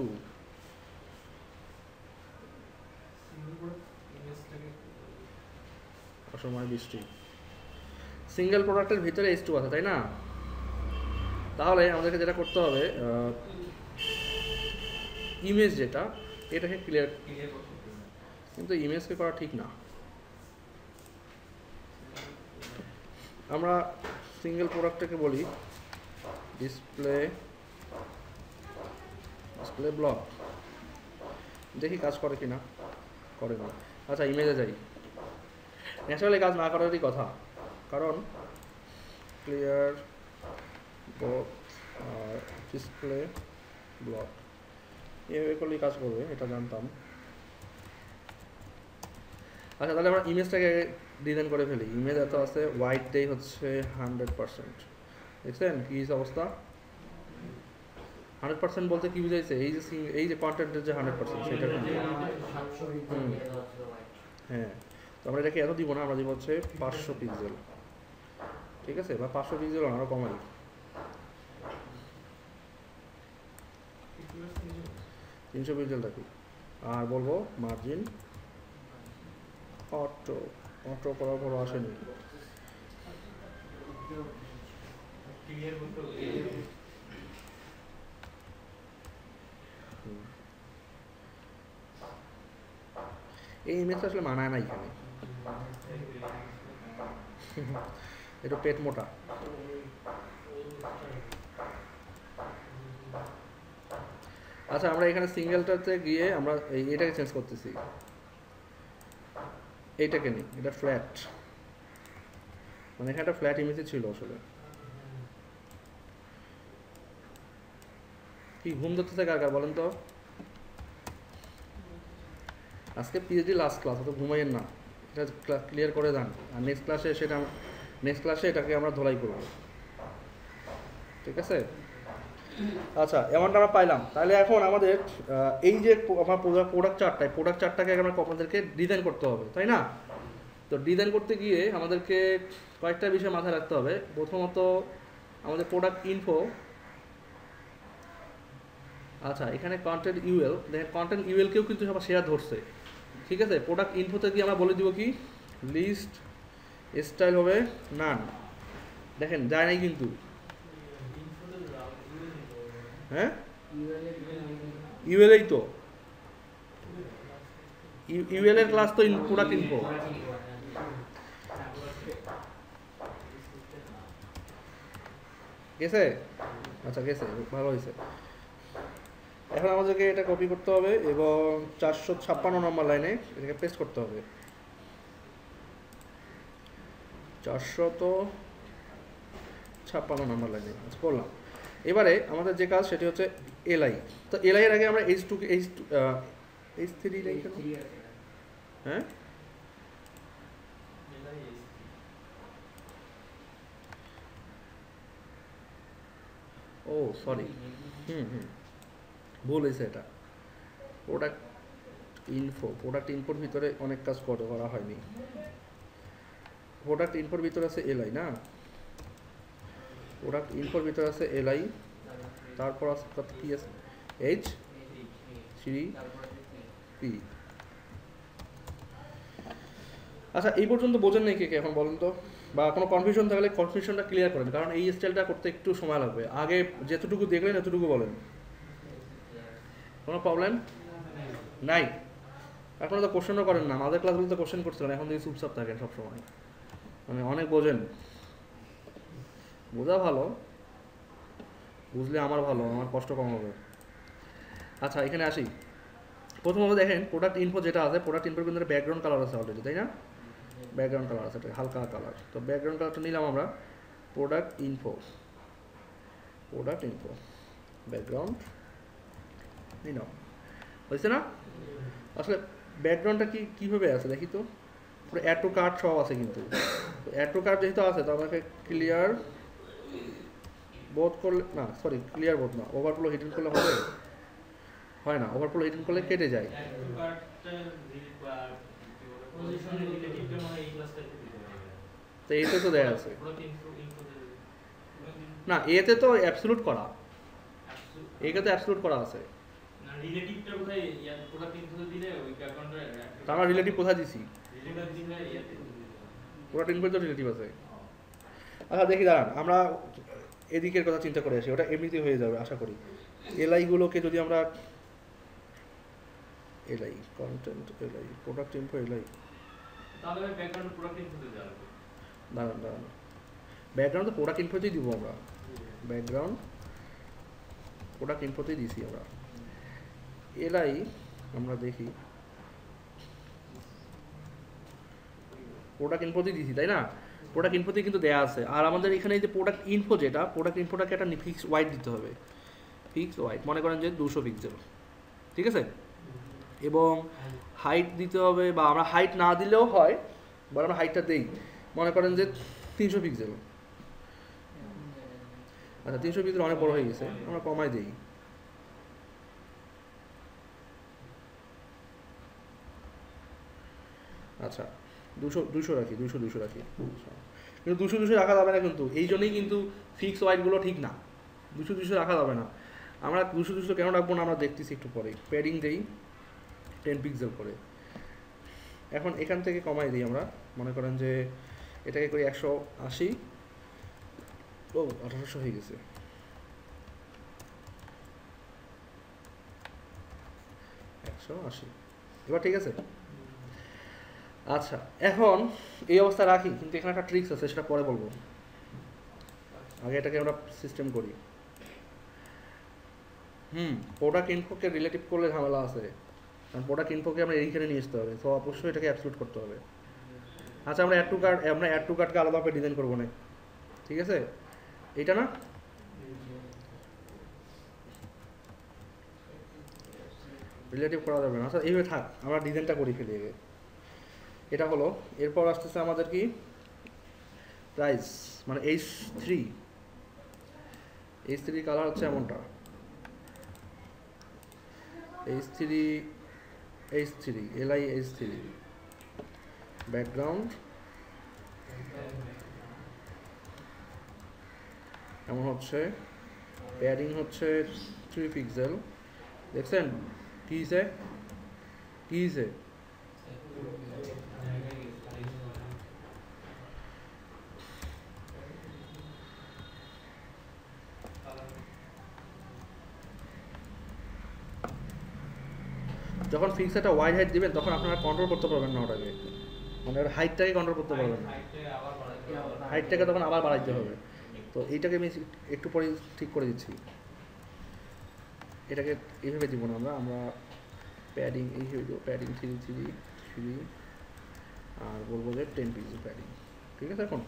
অসময় বৃষ্টি, সিঙ্গেল প্রোডাক্টের ভিতরে H2 আছে, তাই না? তাহলে আমাদেরকে যেটা করতে হবে, ইমেজ যেটা, এটাকে ক্লিয়ার, কিন্তু ইমেজকে করা ঠিক না। আমরা সিঙ্গেল প্রোডাক্টটাকে বলি ডিসপ্লে ব্লক। দেখি কাজ করে কিনা, করে না। আচ্ছা, ইমেজে যাই। ন্যাচারালি কাজ না করারই কথা, কারণ ক্লিয়ার ডিসপ্লে ব্লক এভাবে করলেই কাজ করবে, এটা জানতাম। আচ্ছা, তাহলে আমরা ইমেজটাকে ডিজাইন করে ফেলি। ইমেজ এত আছে, হোয়াইট ডে হচ্ছে 100%। দেখছেন কি অবস্থা? 100% বলতে কি বুঝাইছে? এই যে কন্টেন্টের যে 100% সেটা। হ্যাঁ, তো আমরা এটাকে এত দিব না, আমরা দিব হচ্ছে 500 পিক্সেল। ঠিক আছে, বা 500 পিক্সেল আরও কমাই, 300 পিক্সেল রাখি। আর বলবো মার্জিন অটো করার পর আসেনি। ক্লিয়ার করতে এই ইমেজটা আসলে মানায় না এখানে, একটু পেট মোটা। আচ্ছা, আমরা এখানে সিঙ্গেলটাতে গিয়ে আমরা এটাকে চেঞ্জ করতেছি, এইটাকে নিই, এটা ফ্ল্যাট, মানে এখানে একটা ফ্ল্যাট ইমেজই ছিল আসলে। কি ঘুম ধরতেছে কার কার বলেন তো? আজকে পিএইচডি লাস্ট ক্লাস, অত ঘুমাইয়েন না, এটা ক্লিয়ার করে যান। আর নেক্সট ক্লাসে এটাকে আমরা ধোলাই করব, ঠিক আছে? আচ্ছা, এমনটা আমরা পাইলাম। তাহলে এখন আমাদের এই যে আমার প্রোডাক্ট চার্টটাকে আমরা আপনাদেরকে ডিজাইন করতে হবে, তাই না? তো ডিজাইন করতে গিয়ে আমাদেরকে কয়েকটা বিষয় মাথায় রাখতে হবে। প্রথমত আমাদের প্রোডাক্ট ইনফো। আচ্ছা, এখানে কন্টেন্ট ইউএল, দেখেন কন্টেন্ট ইউএলকেও কিন্তু সবার শেয়ার ধরছে, ঠিক আছে? প্রোডাক্ট ইনফোতে গিয়ে আমরা বলে দিব কি, লিস্ট স্টাইল হবে নান। দেখেন যায় নাই কিন্তু, হ্যাঁ ইউএলই তো, ইউএল এর ক্লাস তো প্রোডাক্ট ইনফো। গেছে? আচ্ছা, গেছে, ভালো হয়েছে। এখন আমাদেরকে এটা কপি করতে হবে এবং 456 নম্বর লাইনে এটাকে পেস্ট করতে হবে। 456 নম্বর লাইনে করলাম। এবারে আমাদের যে কাজ সেটি হচ্ছে এলআই। তো এলআই এর আগে আমরা H3 নেই কেন? হ্যাঁ, ও সরি, ভুল হয়েছে। এটা প্রোডাক্ট ইনফোর ভিতরে অনেক কাজ করা হয়নি। প্রোডাক্ট ইনফোর ভিতরে আছে এলআই, না? প্রোডাক্ট ইনফোর ভিতরে আছে এলআই, তারপর আছে কি আছে, H3P। আচ্ছা, এই পর্যন্ত বোঝেন নাই কে এখন বলেন তো? বা কোনো কনফিউশন থাকলে কনফিউশনটা ক্লিয়ার করেন, কারণ এই স্টাইলটা করতে একটু সময় লাগবে। আগে যেতটুকু দেখলেন এতটুকু বলেন, কোনো প্রবলেম নাই? আপনারা তো কোশ্চেনও করেন না, আমাদের ক্লাসগুলোতে কোশ্চেন করছিলেন, এখন যদি চুপচাপ থাকেন সবসময়, মানে অনেক বোঝেন। বোঝা ভালো, বুঝলে আমার ভালো, আমার কষ্ট কম হবে। আচ্ছা, এখানে আসি। প্রথমত দেখেন প্রোডাক্ট ইনফো যেটা আছে, প্রোডাক্ট ইনফোর কিন্তু ব্যাকগ্রাউন্ড কালার আছে অলরেডি, তাই না? ব্যাকগ্রাউন্ড কালার আছে, হালকা কালার। তো ব্যাকগ্রাউন্ড কালারটা নিলাম আমরা, প্রোডাক্ট ইনফো ব্যাকগ্রাউন্ড এই নাও হয়েছে না? আসলে ব্যাকগ্রাউন্ডটা কীভাবে আছে দেখি তো, পুরো অ্যাড টু কার্ট সব আছে, কিন্তু অ্যাড টু কার্ট যেহেতু আছে তো আমাকে ক্লিয়ার বোথ করলে না, সরি ক্লিয়ার বোথ না, ওভারফ্লো হিডেন করলে হবে? হয় না, ওভারফ্লো হিডেন করলে কেটে যায়। তো এতে তো দেয়া আছে না, এতে তো অ্যাবসলিউট করা, একে তো অ্যাবসলিউট করা আছে। আমরা রিলেটিভ কোথায় দিছি? পুরো টিম তো রিলেটিভ আছে। আচ্ছা দেখি দাঁড়ান, আমরা এদিকের কথা চিন্তা করে আসি, ওটা এমনিতে হয়ে যাবে আশা করি। এলআইগুলোকে যদি আমরা LI content LI product info LI দাঁড়ান ব্যাকগ্রাউন্ড তো প্রোডাক্ট ইনফোতেই দিব আমরা, ব্যাকগ্রাউন্ড প্রোডাক্ট ইনফোতেই দিছি আমরা। এলআই আমরা দেখি প্রোডাক্ট ইনফোতেই দিছি তাই না? প্রোডাক্ট ইনফোতেই কিন্তু দেয়া আছে। আর আমাদের এখানে যে প্রোডাক্ট ইনফো যেটা, প্রোডাক্ট ইনফোটাকে একটা ফিক্স ওয়াইড দিতে হবে, ফিক্স ওয়াইড মনে করেন যে 200 পিক্সেল, ঠিক আছে? এবং হাইট দিতে হবে, বা আমরা হাইট না দিলেও হয়, বা আমরা হাইটটা দেই মনে করেন যে 300 পিক্সেল। আচ্ছা 300 পিক্সেল অনেক বড় হয়ে গেছে, আমরা কমাই দিই। আচ্ছা 200 রাখি, 200 রাখি। কিন্তু 200 রাখা যাবে না, কিন্তু এই জন্যই কিন্তু ফিক্স ওয়াইডগুলো ঠিক না, 200 রাখা যাবে না। আমরা 200 কেন রাখবো না আমরা দেখতেছি একটু পরে। প্যাডিং দেই 10 পিক্সেল করে। এখন এখান থেকে কমাই দিই আমরা, মনে করেন যে এটাকে করি 180, ও 1800 হয়ে গেছে। এবার ঠিক আছে। আচ্ছা এখন এই অবস্থা রাখি, কিন্তু এখানে একটা ট্রিক্স আছে, সেটা পরে বলবো, আগে এটাকে আমরা সিস্টেম করি। প্রোডাক্ট ইনফোকে রিলেটিভ করলে ঝামেলা আছে, কারণ প্রোডাক্ট ইনফোকে আমরা এইখানে নিয়ে আসতে হবে, তো অবশ্যই এটাকে অ্যাবসলিউট করতে হবে। আচ্ছা আমরা অ্যাড টু কার্টকে আলাদাভাবে ডিজাইন করবো না, ঠিক আছে? এইটা না রিলেটিভ করা যাবে না। আচ্ছা এইভাবে থাক, আমরা ডিজাইনটা করি ফেলি আগে। এটা হলো, এরপর আসতেছে আমাদের কি প্রাইস, মানে H3 কালার হচ্ছে এমনটা, H3 LI H3 ব্যাকগ্রাউন্ড এমন হচ্ছে, প্যাডিং হচ্ছে 3 পিক্সেল। দেখছেন কি হিসে যখন ফিক্স একটা ওয়াইড হাইট দিবেন তখন আপনারা কন্ট্রোল করতে পারবেন না ওটাকে, মানে ওর হাইটটাকে কন্ট্রোল করতে পারবেন না, হাইটটাকে তখন আবার বাড়াইতে হবে। তো এইটাকে আমি একটু পরে ঠিক করে দিচ্ছি, এটাকে এইভাবে দিব না আমরা প্যাডিং এইভাবে দেবো, প্যাডিং 3 আর বলবো যে 10 পিক্সেল প্যাডিং, ঠিক আছে? এখন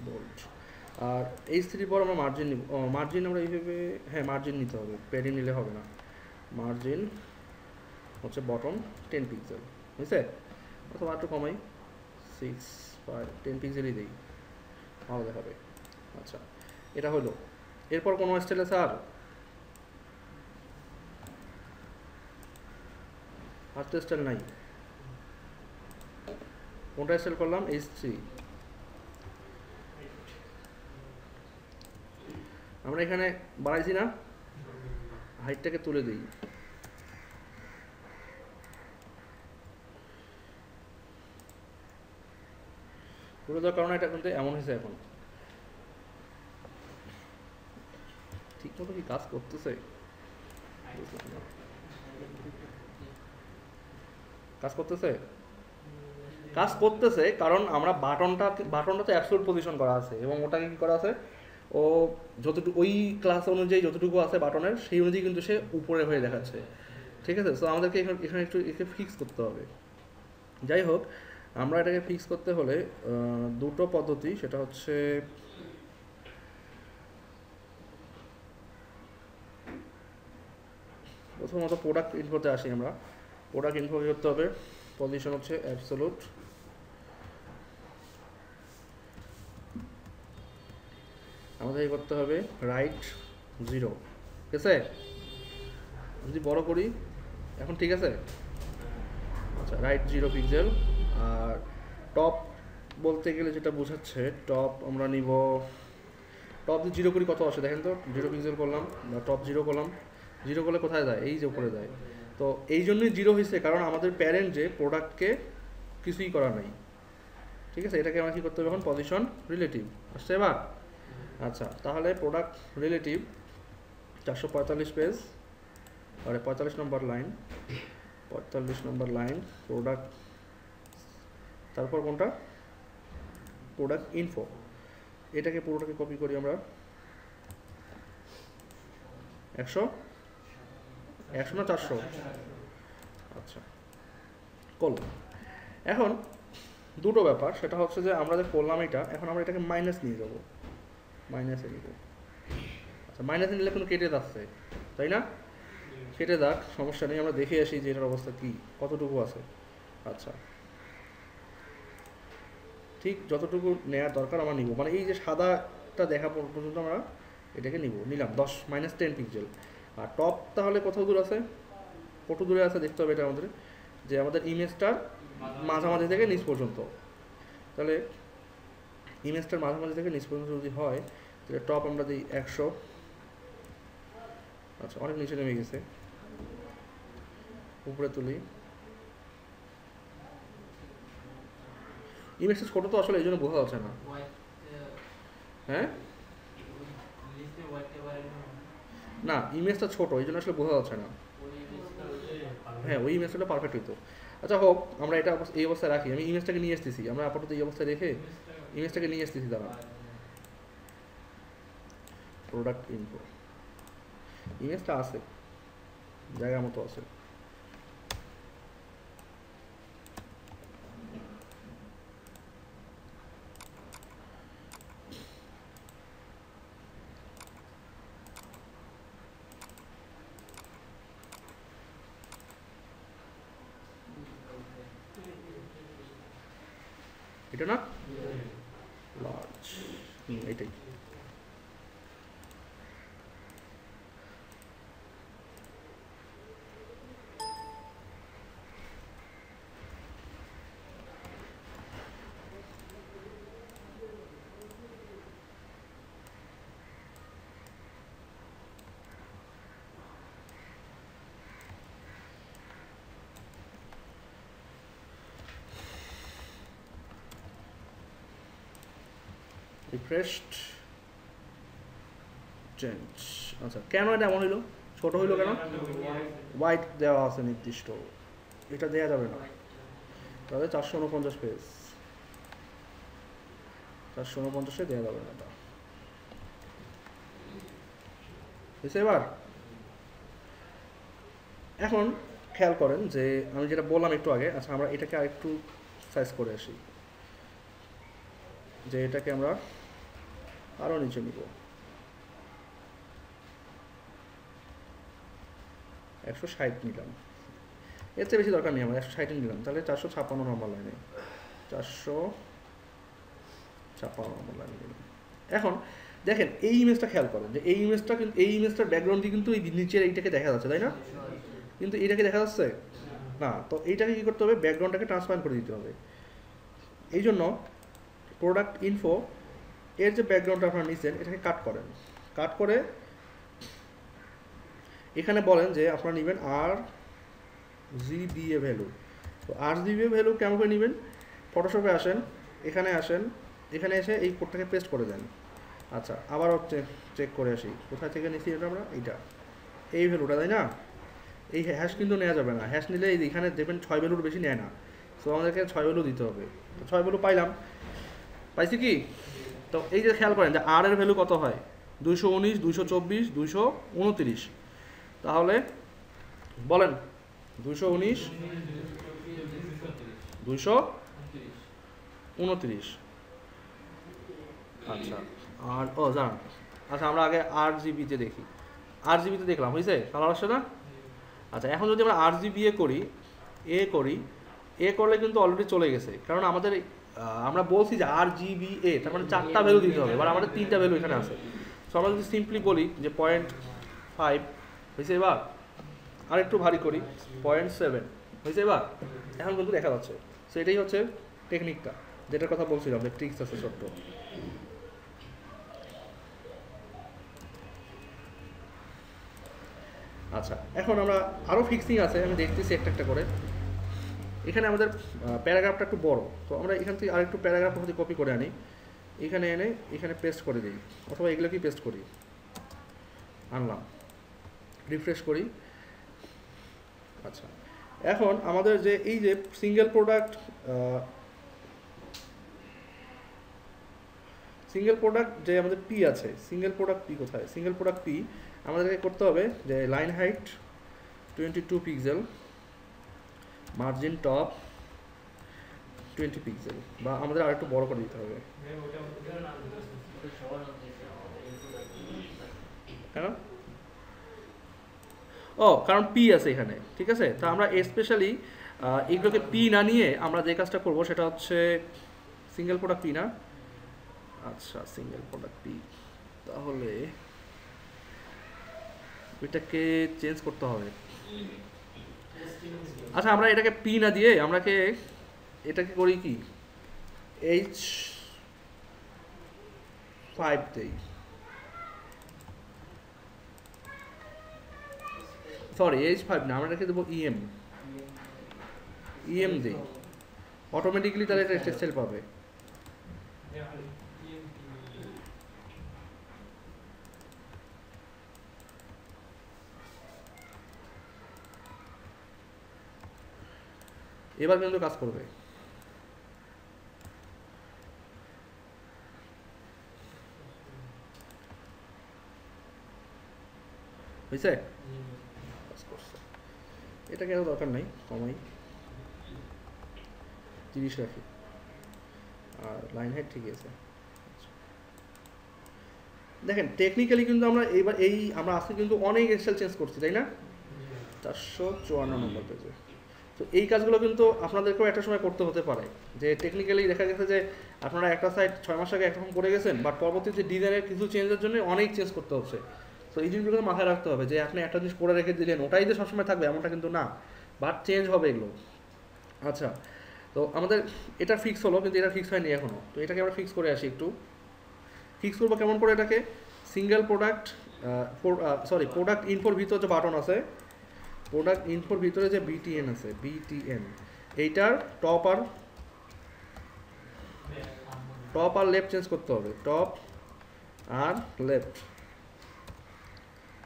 বোল্ড আর H3 পর আমরা মার্জিন নিব, মার্জিন আমরা এইভাবে, হ্যাঁ মার্জিন নিতে হবে, প্যাডিং নিলে হবে না। মার্জিন হচ্ছে বটম 10 পিক্সেল, বুঝছে? অথবা একটু কমাই 10 পিক্সেলই দিই, ভালো দেখাবে। আচ্ছা এটা হলো, এরপর কোনো স্টাইল আছে আর তো স্টাইল নাই, কোনটা স্টাইল করলাম? H3। আমরা এখানে বাড়াইছি না, হাইটটাকে তুলে দিই, তুলে দেওয়ার কারণে এটা কিন্তু এমন হয়েছে। এখন ঠিক মতো কি কাজ করতেছে? কাজ করতেছে কারণ আমরা বাটনটা তো অ্যাবসলিউট পজিশন করা আছে, এবং ওটাকে কি করা আছে, ও যতটুকু ওই ক্লাস অনুযায়ী যতটুকু আছে বাটনের সেই অনুযায়ী কিন্তু সে উপরে হয়ে দেখাচ্ছে, ঠিক আছে? সো আমাদেরকে এখানে একটু একে ফিক্স করতে হবে। যাই হোক আমরা এটাকে ফিক্স করতে হলে দুটো পদ্ধতি, সেটা হচ্ছে প্রথমত প্রোডাক্ট ইনফোতে আসি আমরা। প্রোডাক্ট ইনফো কী করতে হবে, পজিশন হচ্ছে অ্যাবসোলুট, আমাদের এই করতে হবে রাইট 0, ঠিক আছে? যদি বড় করি এখন ঠিক আছে, আচ্ছা রাইট 0 পিক্সেল। আর টপ বলতে গেলে যেটা বোঝাচ্ছে, টপ আমরা নিব, টপ যদি 0 করি কত আসে দেখেন তো, 0 পিক্সেল করলাম বা টপ 0 করলাম, 0 করলে কোথায় যায়, এই যে উপরে যায়। তো এই জন্যই 0 হয়েছে, কারণ আমাদের প্যারেন্ট যে প্রোডাক্টকে কিছুই করা নাই, ঠিক আছে? এটাকে আমরা কী করতে হবে এখন, পজিশন রিলেটিভ আসছে এবার। আচ্ছা তাহলে প্রোডাক্ট রিলেটিভ 445 পেজ, আর 45 নম্বর লাইন, 45 নম্বর লাইন প্রোডাক্ট, তারপর কোনটা, প্রোডাক্ট ইনফো। এটাকে পুরোটাকে কপি করি আমরা, 100 না 400, আচ্ছা করলাম। এখন দুটো ব্যাপার, সেটা হচ্ছে যে আমরা যে করলাম এটা, এখন আমরা এটাকে মাইনাস নিয়ে যাব, মাইনাসে নিব। আচ্ছা মাইনাসে নিলে কিন্তু কেটে যাচ্ছে, তাই না? কেটে যাক, সমস্যা নেই, আমরা দেখে আসি যে এটার অবস্থা কী, কতটুকু আছে। আচ্ছা ঠিক যতটুকু নেওয়ার দরকার আমরা নিব, মানে এই যে সাদাটা দেখা পর্যন্ত আমরা এটাকে নিলাম 10 - 10 পিক্সেল। আর টপ তাহলে কত দূর আছে, কত দূরে আছে দেখতে হবে এটা আমাদের, যে আমাদের ইমেজটার মাঝামাঝি থেকে নিচ পর্যন্ত। তাহলে ইমেজটার মাঝামাঝি থেকে নিচ পর্যন্ত যদি হয়, তাহলে টপ আমরা দিই 100, আচ্ছা অনেক নিচে নেমে গেছে, উপরে তুলি। ইমেজটা ছোটো তো আসলে এই জন্য বোঝা যাচ্ছে না, হ্যাঁ না ইমেজটা ছোট এই জন্য আসলে বোঝা যাচ্ছে না, হ্যাঁ ওই ইমেজটা পারফেক্ট হইতো। আচ্ছা হোক, আমরা এটা এই অবস্থায় রাখি, আমি ইমেজটাকে নিয়ে আসতেছি, আমরা আপাতত এই অবস্থায় রেখে ইমেজটাকে নিয়ে আসতেছি। দাঁড়া, প্রোডাক্ট ইনফো, ইমেজটা আছে জায়গা মতো আছে, এটা না লার্জ, এটাই। Refreshed change. আচ্ছা কেন এটা এমন হইলো, ছোট হইলো কেন, হোয়াইট দেওয়া আছে নির্দিষ্ট, এটা দেওয়া যাবে না। তাহলে 449 পেজ, 449-এ দেওয়া যাবে না এটা, বুঝছে এবার? এখন খেয়াল করেন যে আমি যেটা বললাম একটু আগে, আচ্ছা আমরা এটাকে আরেকটু সাইজ করে আসি, যে এটাকে আমরা আরও নিচে নিব, 160 নিলাম, এর চেয়ে বেশি দরকার নেই, আমরা 160 নিলাম। তাহলে 456 নম্বর লাইনে, 456 নম্বর লাইনে নিলাম। এখন দেখেন এই ইমেজটা খেয়াল করেন, যে এই ইমেজটা কিন্তু, এই ইমেজটার ব্যাকগ্রাউন্ডটি কিন্তু এই নিচের এইটাকে দেখা যাচ্ছে, তাই না? কিন্তু এইটাকে দেখা যাচ্ছে না, তো এইটাকে কী করতে হবে, ব্যাকগ্রাউন্ডটাকে ট্রান্সফার করে দিতে হবে। এই জন্য প্রোডাক্ট ইনফো এর যে ব্যাকগ্রাউন্ডটা আপনারা নিচ্ছেন, এটাকে কাট করেন, কাট করে এখানে বলেন যে আপনারা নেবেন RGBA ভ্যালু। তো RGBA ভ্যালু কেমন করে নেবেন, ফটোশপে আসেন, এখানে আসেন, এখানে এসে এই কোডটাকে পেস্ট করে দেন। আচ্ছা আবারও চেক করে আসি, কোথায় থেকে নিচ্ছি এটা আমরা, এইটা এই ভ্যালুটা, তাই না? এই হ্যাশ কিন্তু নেওয়া যাবে না, হ্যাশ নিলে এখানে দেখবেন 6 ভ্যালুর বেশি নেয় না, তো আমাদেরকে 6 ভ্যালু দিতে হবে। তো 6 ভ্যালু পাইলাম, পাইছি কি? তো এই যে খেয়াল করেন যে আর এর ভ্যালু কত হয়, 219, 224, 229, তাহলে বলেন 219, 200 29। আচ্ছা আর জান আচ্ছা আমরা আগে RGB-তে দেখি। RGB-তে দেখলাম হয়েছে, কালার আসছে না? আচ্ছা এখন যদি আমরা RGB করি, এ করলে কিন্তু অলরেডি চলে গেছে, কারণ আমাদের আমরা বলছি যে RGBA, তার মানে 4টা ভ্যালু দিতে হবে, এবার আমাদের 3টা ভ্যালু এখানে আছে। সো আমরা যদি সিম্পলি বলি যে 0.5 হয়েছে, এবার আর একটু ভারী করি 0.7 হয়েছে, এবার এখন কিন্তু দেখা যাচ্ছে। সো এটাই হচ্ছে টেকনিকটা, যেটার কথা বলছিলাম, যে ট্রিক্স আছে ছোট্ট। আচ্ছা এখন আমরা আরও ফিক্সিং আছে, আমি দেখতেছি একটা একটা করে। এখানে আমাদের প্যারাগ্রাফটা একটু বড়, তো আমরা এখান থেকে আরেকটু প্যারাগ্রাফ যদি কপি করে আনি, এখানে এনে এখানে পেস্ট করে দিই, অথবা এগুলোকেই পেস্ট করি, আনলাম, রিফ্রেশ করি। আচ্ছা এখন আমাদের যে এই যে সিঙ্গেল প্রোডাক্ট যে আমাদের পি আছে, সিঙ্গেল প্রোডাক্ট পি কোথায়? সিঙ্গেল প্রোডাক্ট পি আমাদেরকে করতে হবে যে line height 22 pixel, margin top 20 pixel, বা আমাদের আর একটু বড় করে দিতে হবে। কেন? ও কারণ পি আছে এখানে, ঠিক আছে। তা আমরা স্পেশালি এইগুলোকে পি না নিয়ে আমরা যে কাজটা করব সেটা হচ্ছে সিঙ্গেল প্রোডাক্ট পি না। আচ্ছা সিঙ্গেল প্রোডাক্ট পি, তাহলে এটাকে চেঞ্জ করতে হবে। আচ্ছা আমরা এটাকে পি না দিয়ে আমরাকে এটাকে করি কি H5 দেই, সরি H5 না, আমরা এটাকে দেবো EM দিই, অটোমেটিক্যালি তাহলে এটা টেক্সটাইল পাবে। এবার কিন্তু কাজ করবে। হয়েছে, কাজ করছে। এটাকে এত দরকার নাই, কমাই 30 রাখি, আর লাইন হাইট ঠিকই আছে। দেখেন টেকনিক্যালি কিন্তু আমরা এইবার আমরা আজকে কিন্তু অনেক স্টাইল চেঞ্জ করছি, তাই না? 454 নম্বর পেজে। তো এই কাজগুলো কিন্তু আপনাদেরকেও একটা সময় করতে হতে পারে, যে টেকনিক্যালি দেখা গেছে যে আপনারা একটা সাইট 6 মাস আগে একরকম করে গেছেন, বাট পরবর্তীতে ডিজাইনের কিছু চেঞ্জের জন্য অনেক চেঞ্জ করতে হচ্ছে। তো এই জিনিসগুলো মাথায় রাখতে হবে যে আপনি একটা জিনিস করে রেখে দিলেন ওটাই যে সবসময় থাকবে এমনটা কিন্তু না, বাট চেঞ্জ হবে এগুলো। আচ্ছা তো আমাদের এটা ফিক্স হলো, কিন্তু এটা ফিক্স হয়নি এখনও। তো এটাকে আমরা ফিক্স করে আসি একটু। ফিক্স করবো কেমন করে এটাকে? সিঙ্গেল প্রোডাক্ট প্রোডাক্ট ইনফোর ভিতরে যে বাটন আছে, প্রোডাক্ট ইনফোর ভিতরে যে BTN আছে, BTN এইটার টপ আর লেফট চেঞ্জ করতে হবে, টপ আর লেফট,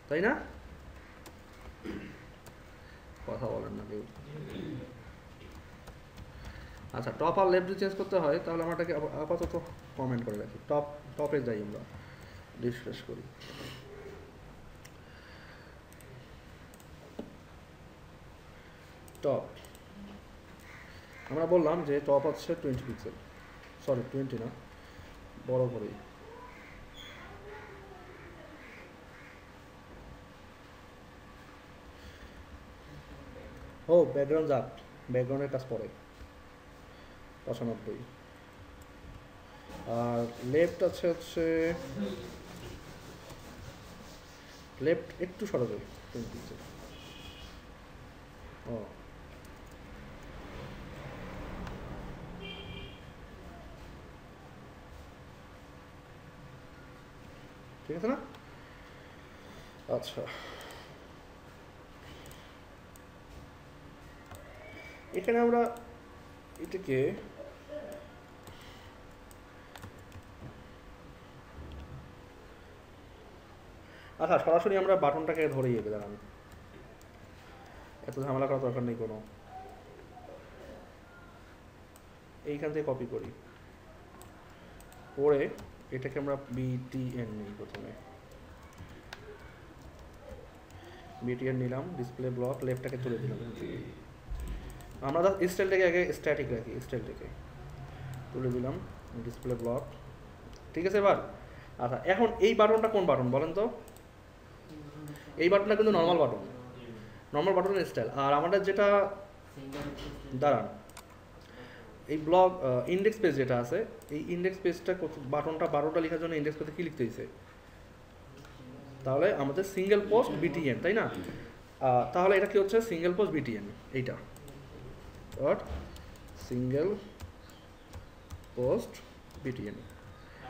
তাই না? কথা বলেন না কেউ। আচ্ছা টপ আর লেফট চেঞ্জ করতে হয়, তাহলে আমরা এটাকে আপাতত কমেন্ট করে রাখি, টপে যাই, আমরা রিফ্রেশ করি। টপ আমরা বললাম যে টপ হচ্ছে 20 পিক্সেল, সরি 20 না, বড় করেই। ও ব্যাকগ্রাউন্ড যাক, ব্যাকগ্রাউন্ডের কাজ পরে 95, আর লেফট আছে হচ্ছে লেফট একটু সরাবে 20 পিক্সেল। ও ঠিক আছে না? আচ্ছা এখানে আমরা এটাকে আচ্ছা সরাসরি আমরা বাটনটাকে ধরে ইয়ে দাঁড়ান, এত ঝামেলা করার দরকার নেই কোনো। এইখান থেকে কপি করি, করে এটাকে আমরা BTN নিই, প্রথমে BTN নিলাম, ডিসপ্লে ব্লক, লেফটটাকে তুলে দিলাম। আমরা স্টাইলটাকে আগে স্ট্যাটিক রাখি, স্টাইলটাকে তুলে দিলাম ডিসপ্লে ব্লক, ঠিক আছে। এবার আচ্ছা, এখন এই বাটনটা কোন বাটন বলেন তো? এই বাটনটা কিন্তু নর্মাল বাটন, নর্মাল বাটনের স্টাইল। আর আমাদের যেটা দাঁড়ান, এই ব্লক ইন্ডেক্স পেজ যেটা আছে, এই ইন্ডেক্স পেজটা বাটনটা 12টা লেখার জন্য ইন্ডেক্স পেজে কি লিখতে হয়েছে? তাহলে আমাদের সিঙ্গেল পোস্ট বিটিএন, তাই না? তাহলে এটা কি হচ্ছে? সিঙ্গেল পোস্ট বিটিএন, এইটা সিঙ্গেল পোস্ট বিটিএন।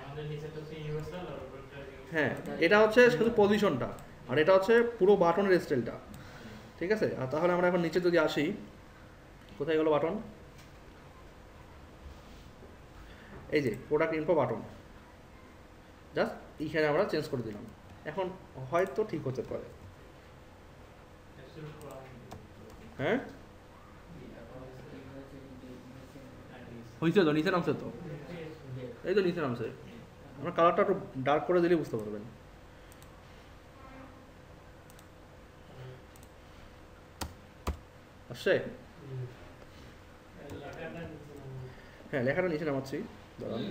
আমাদের নিচে তো ইউনিভার্সাল আর উপরটা হ্যাঁ, এটা হচ্ছে শুধু পজিশনটা, আর এটা হচ্ছে পুরো বাটনের স্টাইলটা, ঠিক আছে। আর তাহলে আমরা এখন নিচে যদি আসি, কোথায় গেল বাটন? এই যে প্রোডাক্ট ইনফো বাটন, জাস্ট এইখানে আমরা চেঞ্জ করে দিলাম। এখন হয়তো ঠিক হতে পারে, হ্যাঁ হয়েছে তো, নিচে নামছে তো, এই তো নিচে নামছে। আমরা কালারটা একটু ডার্ক করে দিলে বুঝতে পারবেন। আসছে? হ্যাঁ, লেখাটা নিচে নামাচ্ছি, দাঁড়ান।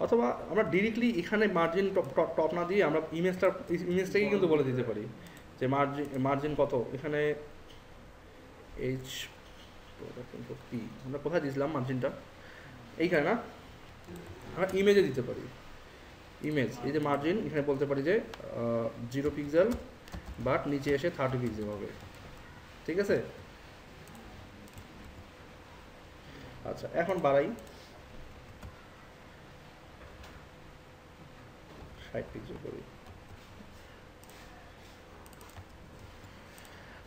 অথবা আমরা ডিরেক্টলি এখানে মার্জিন টপ না দিয়ে আমরা ইমেজটাকে কিন্তু বলে দিতে পারি যে মার্জিন কত। এখানে এইচ পি আমরা কোথায় দিয়েছিলাম মার্জিনটা? এইখানে না, আমরা ইমেজে দিতে পারি। ইমেজ, এই যে মার্জিন, এখানে বলতে পারি যে 0 পিক্সেল, বাট নিচে এসে 30 পিক্সেল হবে, ঠিক আছে। আচ্ছা, এখন বাড়াই 60 পিক্সেল করি।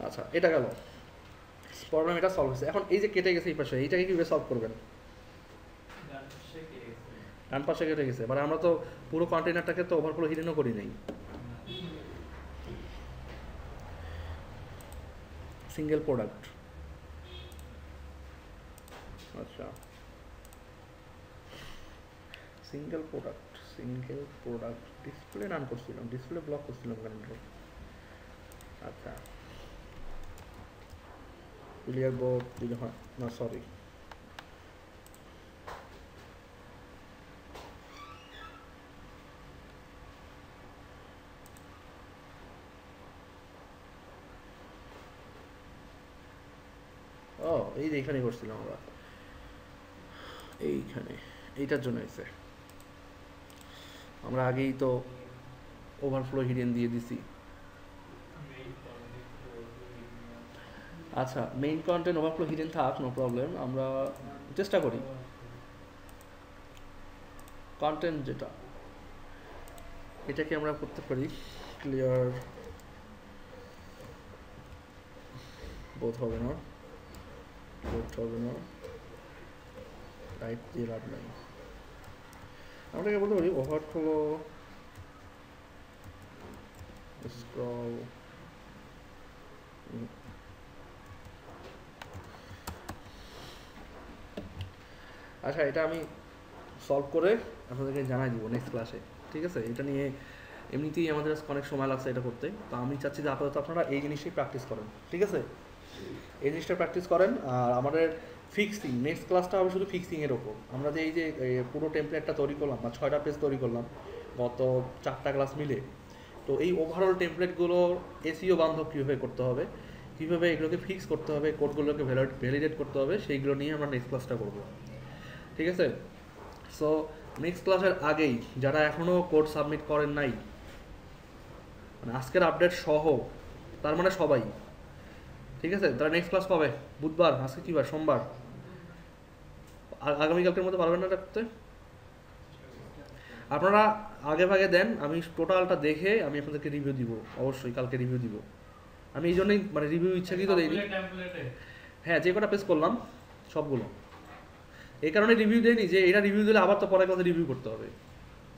আচ্ছা, এটা গেল, প্রবলেম এটা সলভ হয়েছে। এখন এই যে কেটে গেছে এই পাশে, এইটাকে কীভাবে সলভ করবেন? ডান পাশে কেটে গেছে, মানে আমরা তো পুরো কন্টেনারটাকে তো ওভারফ্লো হিডেনও করি নাই। সিঙ্গেল প্রোডাক্ট, আচ্ছা সিঙ্গেল প্রোডাক্ট ডিসপ্লে নাম করছিলাম, ডিসপ্লে ব্লক করছিলাম কেন? আচ্ছা, ক্লিয়ার বোর্ড যদি হয় না, সরি ও এই যে এইখানে করছিলাম আমরা, এইখানে এইটার জন্য এসে আমরা আগেই তো ওভারফ্লো হিডেন দিয়ে দিছি। আচ্ছা, মেইন কন্টেন্ট ওভারফ্লো হিডেন থাক, নো প্রবলেম। আমরা চেষ্টা করি কন্টেন্ট যেটা, এটাকে আমরা করতে পারি ক্লিয়ার বোধ হবে না, রাইট দিয়ে লাভ নাই। আমাদেরকে বলতে পারি ওভারফ্লো স্ক্রল, আচ্ছা এটা আমি সলভ করে আপনাদেরকে জানাই দিব নেক্সট ক্লাসে, ঠিক আছে। এটা নিয়ে এমনিতেই আমাদের অনেক সময় লাগছে এটা করতে, তো আমি চাচ্ছি যে আপাতত আপনারা এই জিনিসটাই প্র্যাকটিস করেন, ঠিক আছে। এই জিনিসটা প্র্যাকটিস করেন। আর আমাদের ফিক্সিং, নেক্সট ক্লাসটা হবে শুধু ফিক্সিংয়ের ওপর। আমরা যে এই যে পুরো টেমপ্লেটটা তৈরি করলাম বা 6টা পেজ তৈরি করলাম গত 4টা ক্লাস মিলে, তো এই ওভারঅল টেমপ্লেটগুলো এসইও বান্ধব কীভাবে করতে হবে, কীভাবে এগুলোকে ফিক্স করতে হবে, কোডগুলোকে ভ্যালিডেট করতে হবে, সেইগুলো নিয়ে আমরা নেক্সট ক্লাসটা করবো, ঠিক আছে। সো নেক্সট ক্লাসের আগেই যারা এখনও কোড সাবমিট করেন নাই, মানে আজকের আপডেট সহ, তার মানে সবাই, ঠিক আছে। তারা নেক্সট ক্লাস কবে? বুধবার, আজকে কী বার? সোমবার। আগামীকালকের মধ্যে পারবেন না এটা করতে? আপনারা আগে ভাগে দেন, আমি টোটালটা দেখে আমি আপনাদেরকে রিভিউ দিব, অবশ্যই কালকে রিভিউ দিব। আমি এই জন্যই মানে রিভিউ ইচ্ছাকৃত দিইনি। হ্যাঁ, যে কটা পেজ করলাম সবগুলো, এই কারণে রিভিউ দেয়নি যে এটা রিভিউ দিলে আবার তো পরে কথা রিভিউ করতে হবে,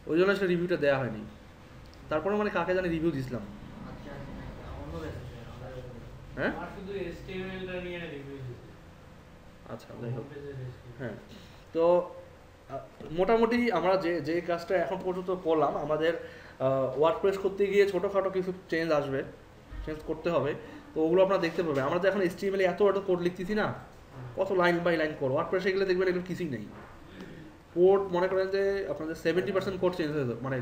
ওই জন্য সেটা রিভিউটা দেওয়া হয়নি। তারপরে মানে কাকে জানি রিভিউ দিছিলাম, হ্যাঁ আচ্ছা যাই হোক। হ্যাঁ, তো মোটামুটি আমরা যে কাজটা এখন পর্যন্ত করলাম, আমাদের ওয়ার্ডপ্রেস করতে গিয়ে ছোটোখাটো কিছু চেঞ্জ আসবে, চেঞ্জ করতে হবে, তো ওগুলো আপনারা দেখতে পাবেন। আমরা তো এখন HTML এত কোড লিখতেছি না, কত লাইন বাই লাইন কোড, ওয়ার্ডপ্রেসে গেলে দেখবেন এগুলো কিছুই নেই। কোড মনে করেন যে আপনাদের 70% কোড চেঞ্জ হয়ে যাবে, মানে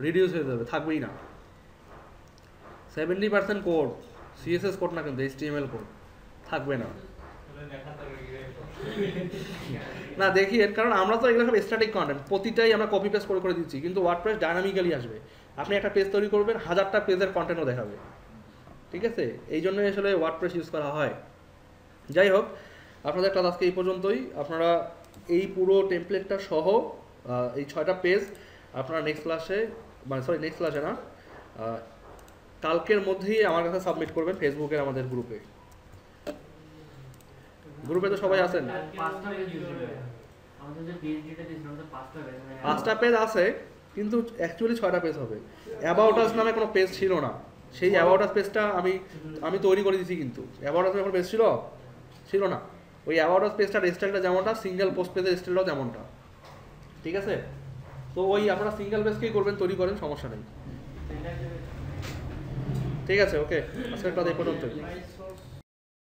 রিডিউস হয়ে যাবে, থাকবেই না। 70% কোড CSS কোড না, কিন্তু HTML কোড থাকবে না। না দেখিয়েন, কারণ আমরা তো এগুলো সব স্ট্যাটিক কন্টেন্ট, প্রতিটাই আমরা কপি পেস্ট করে দিচ্ছি, কিন্তু ওয়ার্ডপ্রেস ডাইনামিক্যালি আসবে। আপনি একটা পেজ তৈরি করবেন, 1000টা পেজের কন্টেন্টও দেখাবে, ঠিক আছে? এই জন্যই আসলে ওয়ার্ডপ্রেস ইউজ করা হয়। যাই হোক, আপনাদের ক্লাস আজকে এই পর্যন্তই। আপনারা এই পুরো টেমপ্লেটটা সহ এই 6টা পেজ আপনারা নেক্সট ক্লাসে, মানে সরি নেক্সট ক্লাসে না, কালকের মধ্যেই আমার কাছে সাবমিট করবেন ফেসবুকের আমাদের গ্রুপে। গ্রুপে তো সবাই আছেন। পাঁচটা পেজ দিয়েছিল আমাদের, যে পিএইচডিটা দিয়েছিল আমাদের 5টা পেজ, 5টা পেজ আছে, কিন্তু অ্যাকচুয়ালি 6টা পেজ হবে। অ্যাবাউট আস নামে কোনো পেজ ছিল না, সেই অ্যাবাউট আস পেজটা আমি তৈরি করে দিয়েছি, কিন্তু অ্যাবাউট আস কোনো পেজ ছিল না। ওই অ্যাবাউট আস পেজটার স্টাইলটা যেমনটা, সিঙ্গেল পোস্ট পেজের স্টাইলটাও যেমনটা, ঠিক আছে? তো ওই আপনারা সিঙ্গেল পেজকেই করবেন, তৈরি করেন, সমস্যা নেই। ঠিক আছে, ওকে, আজকের ক্লাস এই পর্যন্তই।